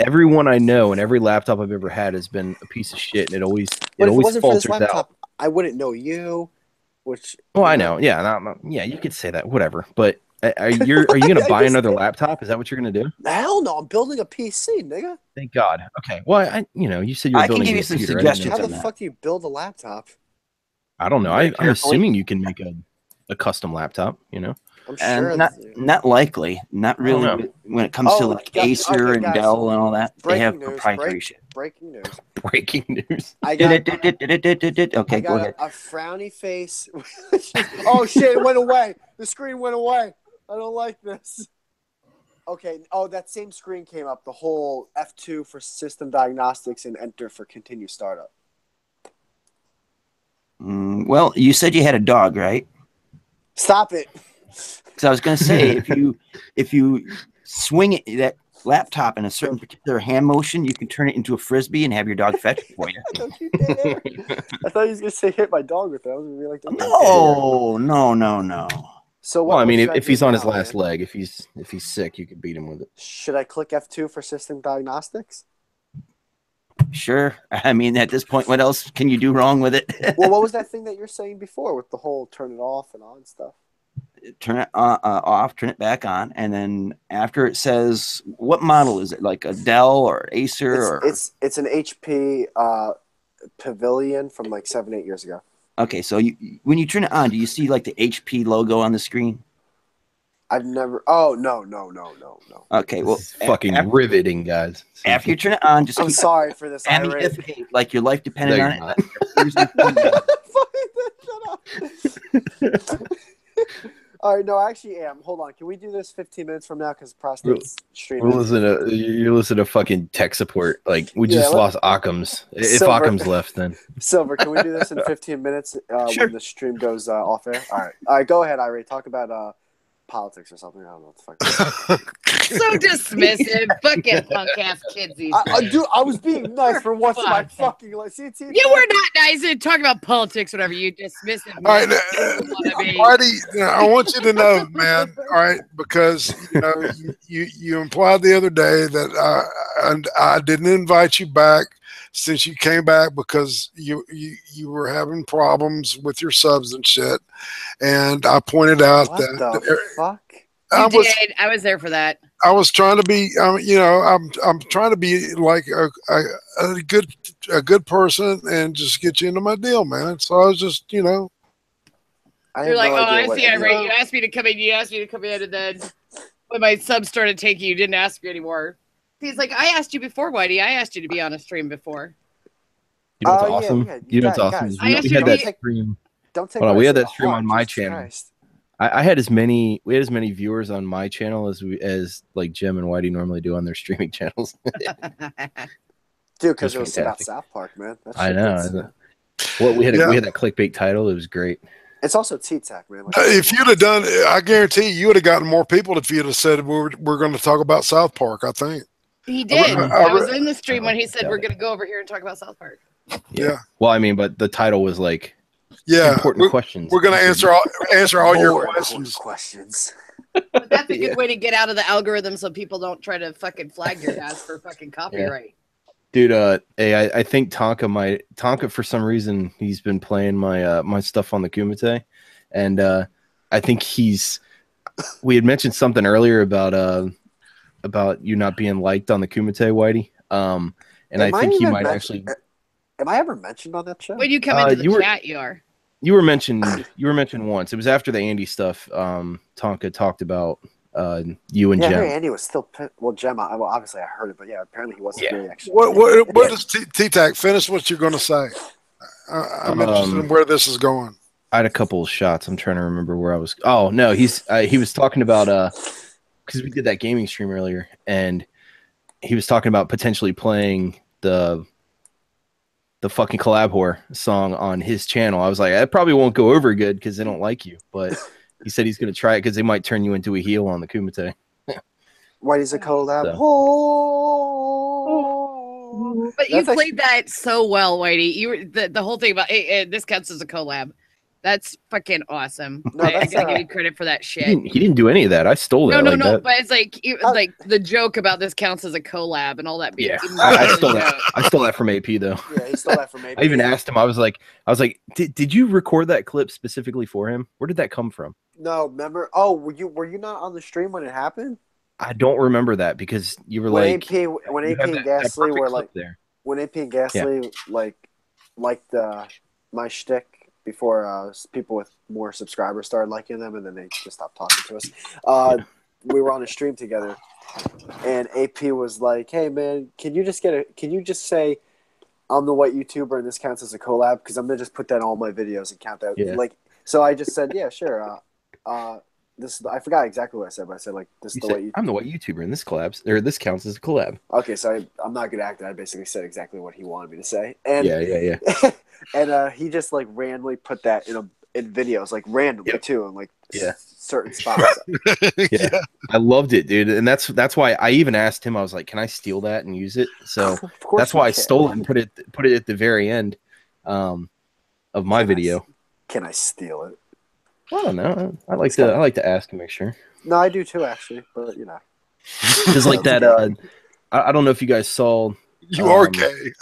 everyone I know and every laptop I've ever had has been a piece of shit, and it always falters out. I wouldn't know you. I know. Yeah, you could say that. Whatever. But are you gonna buy another laptop? Is that what you're gonna do? Hell no! I'm building a PC, nigga. Thank God. Okay. Well, you said you were building a computer. I can give you some suggestions. How the fuck do you build a laptop? I don't know. I'm assuming you can make a custom laptop. I'm sure. Not likely. Not really. When it comes to like Acer and Dell and all that, they have proprietary shit. Breaking news. Breaking news. I got okay, go ahead. A frowny face. Oh shit! It went away. The screen went away. I don't like this. Okay. Oh, that same screen came up. The whole F2 for system diagnostics and enter for continue startup. Well, you said you had a dog, right? Stop it. So I was going to say, if you swing it, that laptop in a certain particular hand motion, you can turn it into a frisbee and have your dog fetch it for you. Don't you dare! I thought he was gonna say hit my dog with it. I was gonna be like, No. So Well, I mean, should if do he's on his now, last man? leg, if he's sick, you could beat him with it. Should I click F2 for system diagnostics? Sure. I mean, at this point, what else can you do wrong with it? Well, what was that thing that you're saying before with the whole turn it off and on stuff? Turn it off, turn it back on, and then after it says, what model is it? Like a Dell or Acer? It's an HP Pavilion from like 7-8 years ago. Okay, so when you turn it on, do you see like the HP logo on the screen? I've never. Oh no. Okay, well, this is fucking riveting, guys. After you turn it on, just I'm sorry for this. F8, like your life depended on it. All right, no, I actually am. Hold on, can we do this 15 minutes from now? Because Prostate's streaming. You listen to fucking tech support. Like we just lost Occam's. If Occam's left, then Silver, can we do this in 15 minutes sure. when the stream goes off air? All right, go ahead, IRATE. Talk about politics or something. I don't know what the fuck. So dismissive, fucking punk ass kids these days. Dude, I was being nice for once in my fucking life. See, you were not nice to talk about politics, whatever. You dismissive. All right, Marty, I want you to know, man. All right, because you implied the other day that I didn't invite you back since you came back because you were having problems with your subs and shit, and I pointed out what the fuck. I was there for that. I was trying to be, I'm trying to be like a good person and just get you into my deal, man. So I was just, You're like, I see, IRATE. You asked me to come in. You asked me to come in, and then when my subs started taking, you didn't ask me anymore. He's like, I asked you before, Whitey. I asked you to be on a stream before. You know what's awesome? Yeah, you know what's awesome? Guys, we had that stream. Don't take we had that stream on my Jesus channel. Christ. I had as many viewers on my channel as like Jim and Whitey normally do on their streaming channels. Dude, because it was about South Park, man. I know. Well, we had that clickbait title. It was great. It's also T-Tac, man. If you'd have done, I guarantee you would have gotten more people if you'd have said we're going to talk about South Park. I think he did. I was in the stream when he said we're going to go over here and talk about South Park. Yeah. Well, I mean, but the title was like. Important questions. We're going to answer all your questions. But that's a good way to get out of the algorithm so people don't try to fucking flag your ass for fucking copyright. Dude, hey, I think Tonka for some reason he's been playing my my stuff on the Kumite, and I think we had mentioned something earlier about you not being liked on the Kumite, Whitey. And I think he might actually. Am I ever mentioned on that show? When you come into the chat, you are. You were mentioned once. It was after the Andy stuff. Tonka talked about you and Jem. Yeah, Andy was still Jem. Obviously I heard it, but yeah, apparently he wasn't really actually. What does T-Tac finish? What you're going to say? I'm interested in where this is going. I had a couple of shots. I'm trying to remember where I was. Oh no, he was talking about because we did that gaming stream earlier, and he was talking about potentially playing the fucking collab whore song on his channel. I was like, that probably won't go over good because they don't like you. But he said he's going to try it because they might turn you into a heel on the Kumite. Whitey's a collab. So. Oh. But you played that so well, Whitey. You were the whole thing about this counts as a collab. That's fucking awesome. No, I gotta give you credit for that shit. He didn't do any of that. I stole that. No. But it's like the joke about this counts as a collab and all that. Yeah, I stole that. I stole that from AP though. Yeah, he stole that from AP. I even asked him. I was like, did you record that clip specifically for him? Where did that come from? No, remember? Oh, were you not on the stream when it happened? I don't remember that because you were when like when AP and Gasly were like there. When AP and Gasly liked my shtick. Before people with more subscribers started liking them, and then they just stopped talking to us. We were on a stream together, and AP was like, "Hey man, can you just say I'm the white YouTuber and this counts as a collab? Because I'm gonna just put that on all my videos and count that." Yeah. So I just said, "Yeah, sure." I forgot exactly what I said, but I said this is the white YouTuber. I'm the white YouTuber, and this counts as a collab. Okay, so I'm not a good actor. I basically said exactly what he wanted me to say, and yeah. And he just randomly put that in videos, like randomly too, and like Yeah. certain spots. Yeah, I loved it, dude, and that's why I even asked him. I was like, "Can I steal that and use it?" So that's why I stole it and put it at the very end of my video. Can I steal it? I don't know. I like to ask and make sure. No, I do too, actually, but you know, because like that. I don't know if you guys saw. You are gay.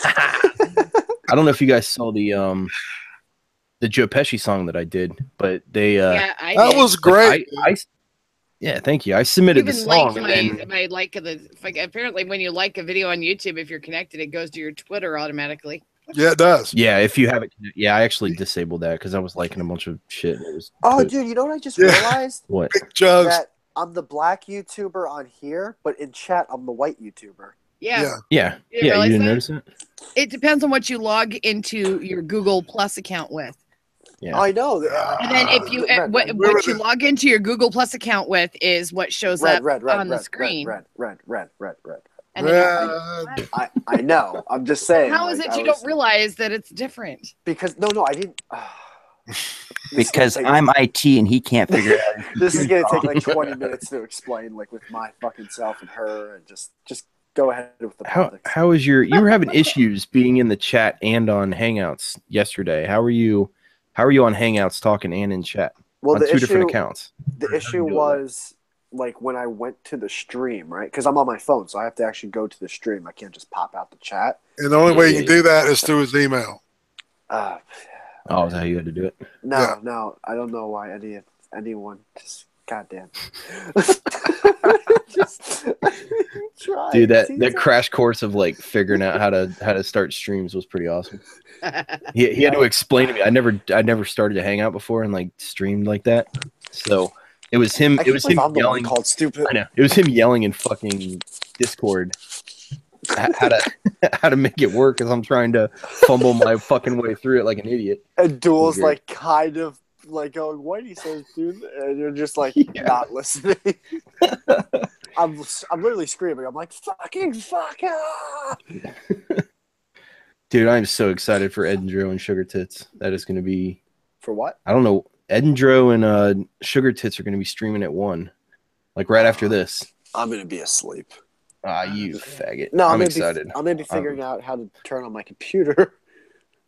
I don't know if you guys saw the Joe Pesci song that I did, but they that was great. Yeah, thank you. I submitted the song. Apparently, when you like a video on YouTube, if you're connected, it goes to your Twitter automatically. Yeah, it does. Yeah, if you have it. Yeah, I actually disabled that because I was liking a bunch of shit. And it was dude, you know what I just realized? What? That I'm the black YouTuber on here, but in chat, I'm the white YouTuber. Yeah. You didn't notice it? It depends on what you log into your Google Plus account with. Yeah, I know. And then if you what you log into your Google Plus account with is what shows up on the screen. Red. And I know. I'm just saying. How is it you don't realize that it's different? Because no, I didn't. Because I'm IT and he can't figure it out. This is gonna take like 20 minutes to explain, like with my fucking self and her, and just go ahead with the politics. How is you were having issues being in the chat and on Hangouts yesterday? How are you on Hangouts talking and in chat? Well, on two different accounts. The issue was like when I went to the stream, right? Because I'm on my phone, so I have to actually go to the stream. I can't just pop out the chat. And the only way you can do that is through his email. Is that how you had to do it? No, I don't know why anyone just goddamn. Try. Dude, that crash course of like figuring out how to start streams was pretty awesome. He had to explain to me. I never started a Hangout before and like streamed like that. So it was him. It was him yelling. Called stupid. I know. It was him yelling in fucking Discord how to make it work as I'm trying to fumble my fucking way through it like an idiot. And Duel's like kind of like going, "What he says, dude," and you're just like not listening. I'm literally screaming. I'm like, "Fucking fuck ah!" Dude, I'm so excited for Edendro and Sugar Tits. That is going to be for what? I don't know. Edendro and Sugar Tits are going to be streaming at 1, like right after this. I'm going to be asleep. You faggot. No, I'm excited. I'm going to be figuring out how to turn on my computer.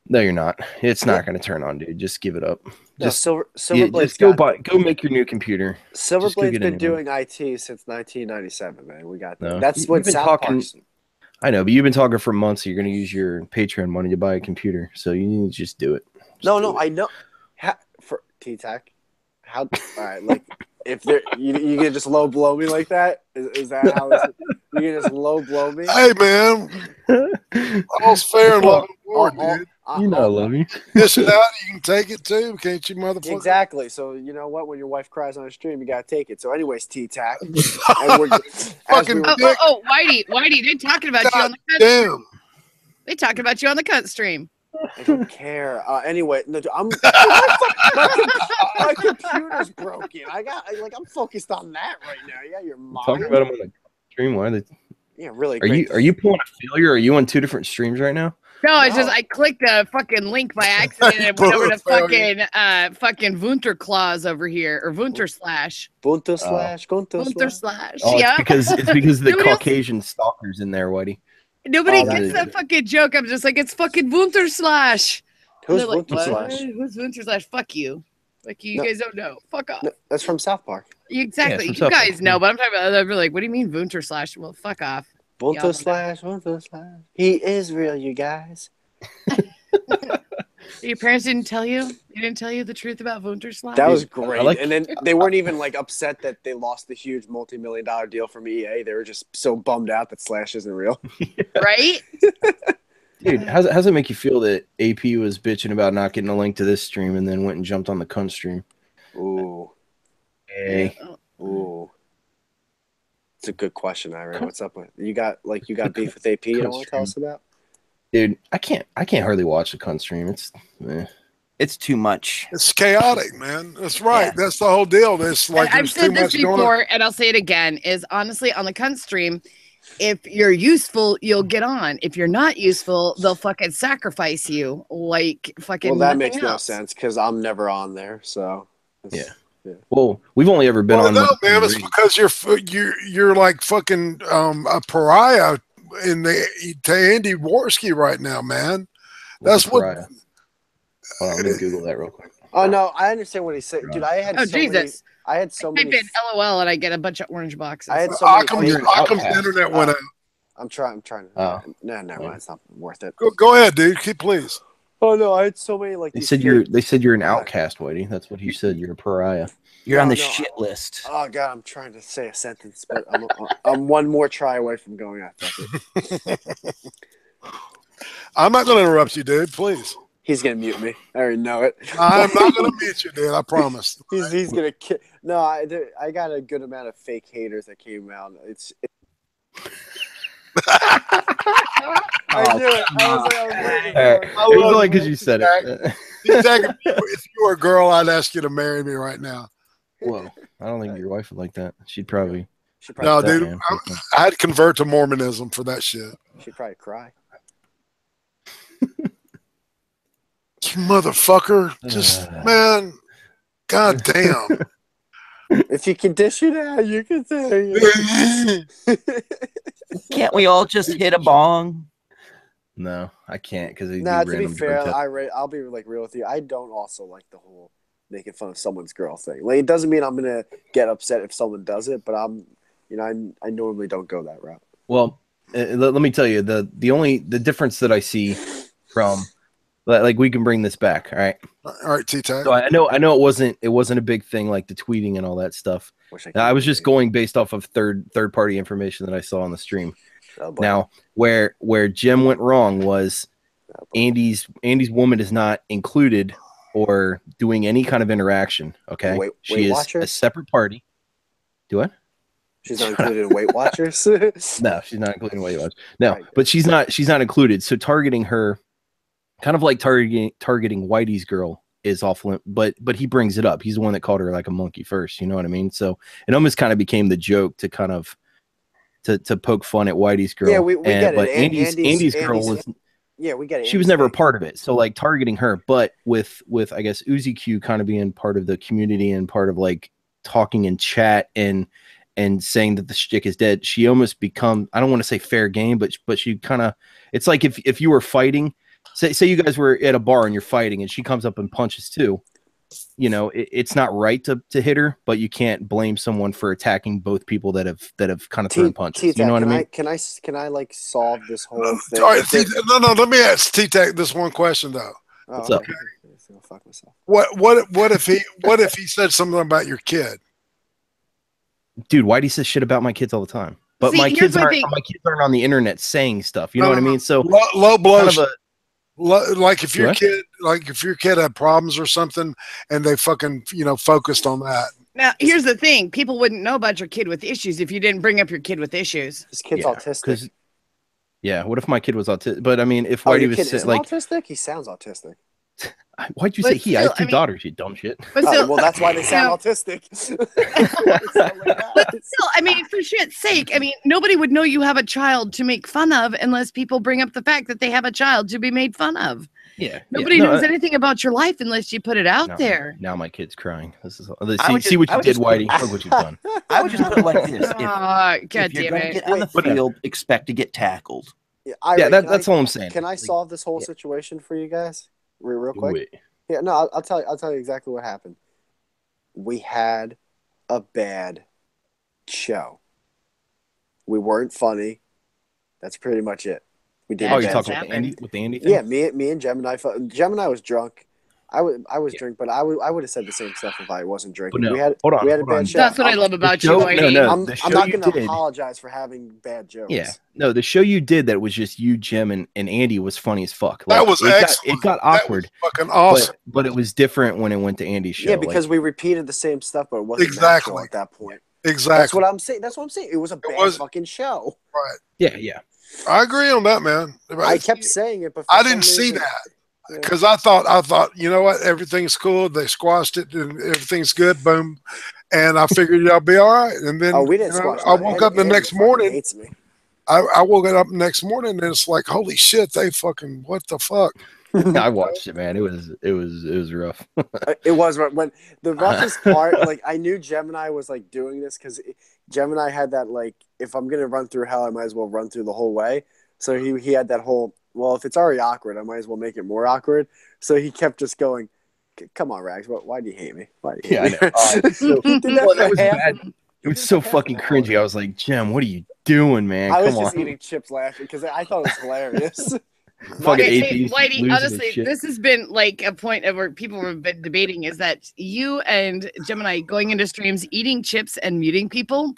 No, you're not. It's not going to turn on, dude. Just give it up. Just Silverblade's go make your new computer. Silverblade's been doing IT since 1997, man. We got that. That's what South Park's. I know, but you've been talking for months. You're going to use your Patreon money to buy a computer, so you need to just do it. I know. For T-Tac, how? All right, like if you can just low blow me like that. Is that how you can just low blow me? Hey, man, all's fair and loving war, dude. You know I love you. Dish it out, you can take it too, can't you, motherfucker? Exactly. So you know what? When your wife cries on a stream, you gotta take it. So, anyways, T-Tac. Whitey, they're talking about you on the cunt. Damn. They talking about you on the cunt stream. I don't care. Anyway, no, my computer's broken. I'm focused on that right now. Yeah, your mom. Talking about them on the stream. Why are they? Yeah, really. Are you pulling a failure? Are you on 2 different streams right now? No, it's just I clicked a fucking link by accident and went over to fucking Wunterklaus over here or Wunterslash. Wunterslash. Yeah. It's because the Caucasian stalkers in there, Whitey. Nobody gets that fucking joke. I'm just like, it's fucking Wunterslash. Who's Wunterslash? Who's Wunterslash? Fuck you. Like you guys don't know. Fuck off. No, that's from South Park. Exactly. Yeah, you guys know, but I'm talking about. They're like, what do you mean Wunterslash? Well, fuck off. Wunterslash. He is real, you guys. Your parents didn't tell you? They didn't tell you the truth about Wunterslash? That was great. And then they weren't even like upset that they lost the huge multi-million-dollar deal from EA. They were just so bummed out that Slash isn't real. Right? Dude, how's it make you feel that AP was bitching about not getting a link to this stream and then went and jumped on the cunt stream? Ooh. Hey. Ooh. It's a good question, Ira. What's up with you? Got beef with AP? You don't want to tell us about? Dude, I can't hardly watch the cunt stream. It's too much. It's chaotic, man. That's right. Yeah. That's the whole deal. This like I've said this before, and I'll say it again. Is honestly on the cunt stream, if you're useful, you'll get on. If you're not useful, they'll fucking sacrifice you like fucking. Well, that makes nothing no else. sense because I'm never on there. So Yeah. Well, we've only ever been on. No, man, it's because you're like fucking a pariah in the to Andy Worski right now, man. That's what. Hold on, let me Google that real quick. Oh no, I understand what he's saying, dude. I had Jesus. I had so many. Type in LOL and I get a bunch of orange boxes. I had so many. The internet went out. I'm trying. No, never mind. It's not worth it. Go ahead, dude. Keep please. Oh no, I had so many like. They said you're an outcast, Whitey. That's what he said. You're a pariah. You're on the shit list. Oh god, I'm trying to say a sentence, but I'm one more try away from going out. I'm not going to interrupt you, dude. Please. He's gonna mute me. I already know it. I'm not gonna mute you, dude. I promise. he's gonna kill. No, I got a good amount of fake haters that came out. I knew it. It was only because you said it. If you were a girl, I'd ask you to marry me right now. Whoa, I don't think your wife would like that. She'd probably. No, dude. I had to convert to Mormonism for that shit. She'd probably cry. You motherfucker. Just, man. God damn. If you can dish it out, you can say it. Can't we all just hit a bong? No, I can't because to be fair, I'll be like real with you. I don't also like the whole making fun of someone's girl thing. Like, it doesn't mean I'm gonna get upset if someone does it, but I normally don't go that route. Well, let me tell you the difference that I see from, like, we can bring this back. All right, T-Tag. So I know it wasn't a big thing, like the tweeting and all that stuff. I was just going based off of third party information that I saw on the stream. Now, where Jim went wrong was Andy's woman is not included or doing any kind of interaction. Okay, she is a separate party. Do what? She's not included in Weight Watchers. No, she's not included in Weight Watchers. No, but she's not included. So targeting her, kind of like targeting Whitey's girl, is awful. But he brings it up. He's the one that called her like a monkey first. You know what I mean? So it almost kind of became the joke to kind of to poke fun at Whitey's girl. Yeah, we get it. But Andy's girl was. Yeah, we get it. She was never a part of it. So like targeting her, but with I guess Uzi Q kind of being part of the community and part of like talking in chat and saying that the shtick is dead, she almost become, I don't want to say fair game, but she kind of, it's like if you were fighting, say you guys were at a bar and you're fighting and she comes up and punches too, you know, it's not right to hit her, but you can't blame someone for attacking both people that have kind of thrown punches. You know what I mean? Can I like solve this whole thing? All right, no. Let me ask T-Tech this one question though. What's up? Fuck myself. What if he said something about your kid? Dude, Whitey says shit about my kids all the time, but my kids aren't on the internet saying stuff. You know what I mean? So low blows. Kind of like if your kid had problems or something, and they fucking focused on that. Now, here's the thing: people wouldn't know about your kid with issues if you didn't bring up your kid with issues. This kid's autistic. Yeah, what if my kid was autistic? But I mean, if Whitey was like autistic, he sounds autistic. Why'd you say he? I have two daughters, you dumb shit. But still, well, that's why they sound autistic. But still, I mean, for shit's sake, I mean, nobody would know you have a child to make fun of unless people bring up the fact that they have a child to be made fun of. Yeah. Nobody knows anything about your life unless you put it out there. Now my kid's crying. This is see what you did, Whitey. Look what you've done. I would just put it like this: if you're going to get on the field, expect to get tackled. Yeah, that's all I'm saying. Can I solve this whole situation for you guys? Real quick. Yeah, no, I'll tell you exactly what happened. We had a bad show. We weren't funny. That's pretty much it. We did. Oh, you're talking with the Andy thing? Yeah, me and Gemini. Gemini was drunk. I was drunk, but I would have said the same stuff if I wasn't drinking. No, we had a bad show. That's what I love about you. I'm not going to apologize for having bad jokes. Yeah, no, the show you did that was just you, Jim, and Andy was funny as fuck. Like, that was excellent. It got awkward. That was fucking awesome. But it was different when it went to Andy's show. Yeah, because we repeated the same stuff, but it wasn't exactly at that point. Exactly. That's what I'm saying. It was a bad fucking show. Right. Yeah. I agree on that, man. I kept saying it, but I didn't see that. Because I thought, you know what, everything's cool. They squashed it, and everything's good. Boom, and I figured I'll be all right. And then we didn't squash. I woke up the next morning. Hates me. I woke up next morning and it's like, holy shit, they fucking, what the fuck? I watched it, man. It was rough. It was when the roughest part. Like I knew Gemini was like doing this because Gemini had that like, if I'm gonna run through hell, I might as well run through the whole way. So he had that whole, well, if it's already awkward, I might as well make it more awkward. So he kept just going, "Come on, Rags, why do you hate me? Why do you hate me?" I know. That was bad. It was so fucking cringy. I was like, Jim, what are you doing, man? I was just eating chips laughing because I thought it was hilarious. Okay, Whitey, honestly, this has been like a point of where people have been debating is that you and Gemini going into streams, eating chips and muting people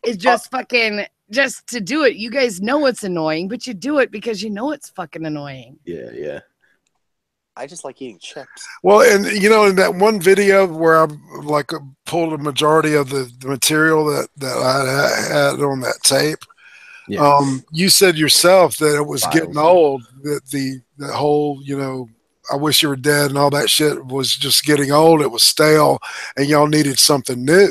is just fucking, just to do it. You guys know it's annoying, but you do it because you know it's fucking annoying. Yeah. I just like eating chips. Well, and you know, in that one video where I like pulled a majority of the material that I had on that tape, you said yourself that it was getting old. That the whole, you know, I wish you were dead and all that shit was just getting old. It was stale, and y'all needed something new.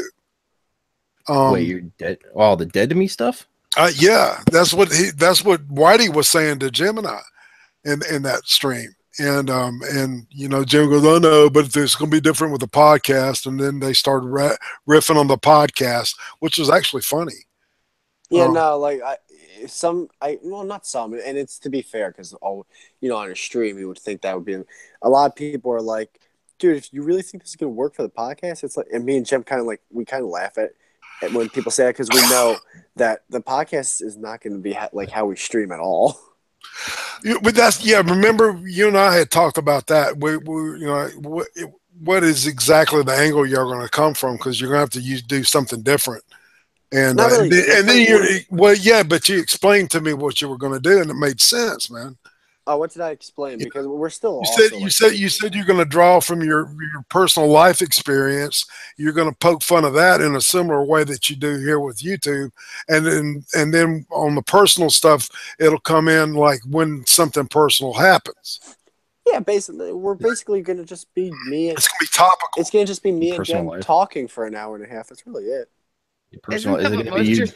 Wait, you're dead? All the dead to me stuff? Yeah, that's what Whitey was saying to Gemini in that stream. And you know, Jim goes, "Oh no, but it's going to be different with the podcast." And then they started riffing on the podcast, which was actually funny. Yeah, no, like well, not some, and it's to be fair because you know, on a stream, you would think that would be a lot of people are like, "Dude, if you really think this is going to work for the podcast," it's like, and me and Jim kind of like we kind of laugh at when people say that because we know that the podcast is not going to be like how we stream at all. But that's, yeah, remember you and I had talked about that. We you know, what is exactly the angle you're going to come from, because you're going to have to do something different. And and then you, well, yeah, but you explained to me what you were going to do, and it made sense, man. Oh, what did I explain? Because we're still. You said you're going to draw from your personal life experience. You're going to poke fun of that in a similar way that you do here with YouTube, and then on the personal stuff, it'll come in like when something personal happens. Yeah, basically, we're basically going to just be me. It's going to be topical. It's going to just be me and Jen talking for an hour and a half. That's really it. Personal, is it going to be you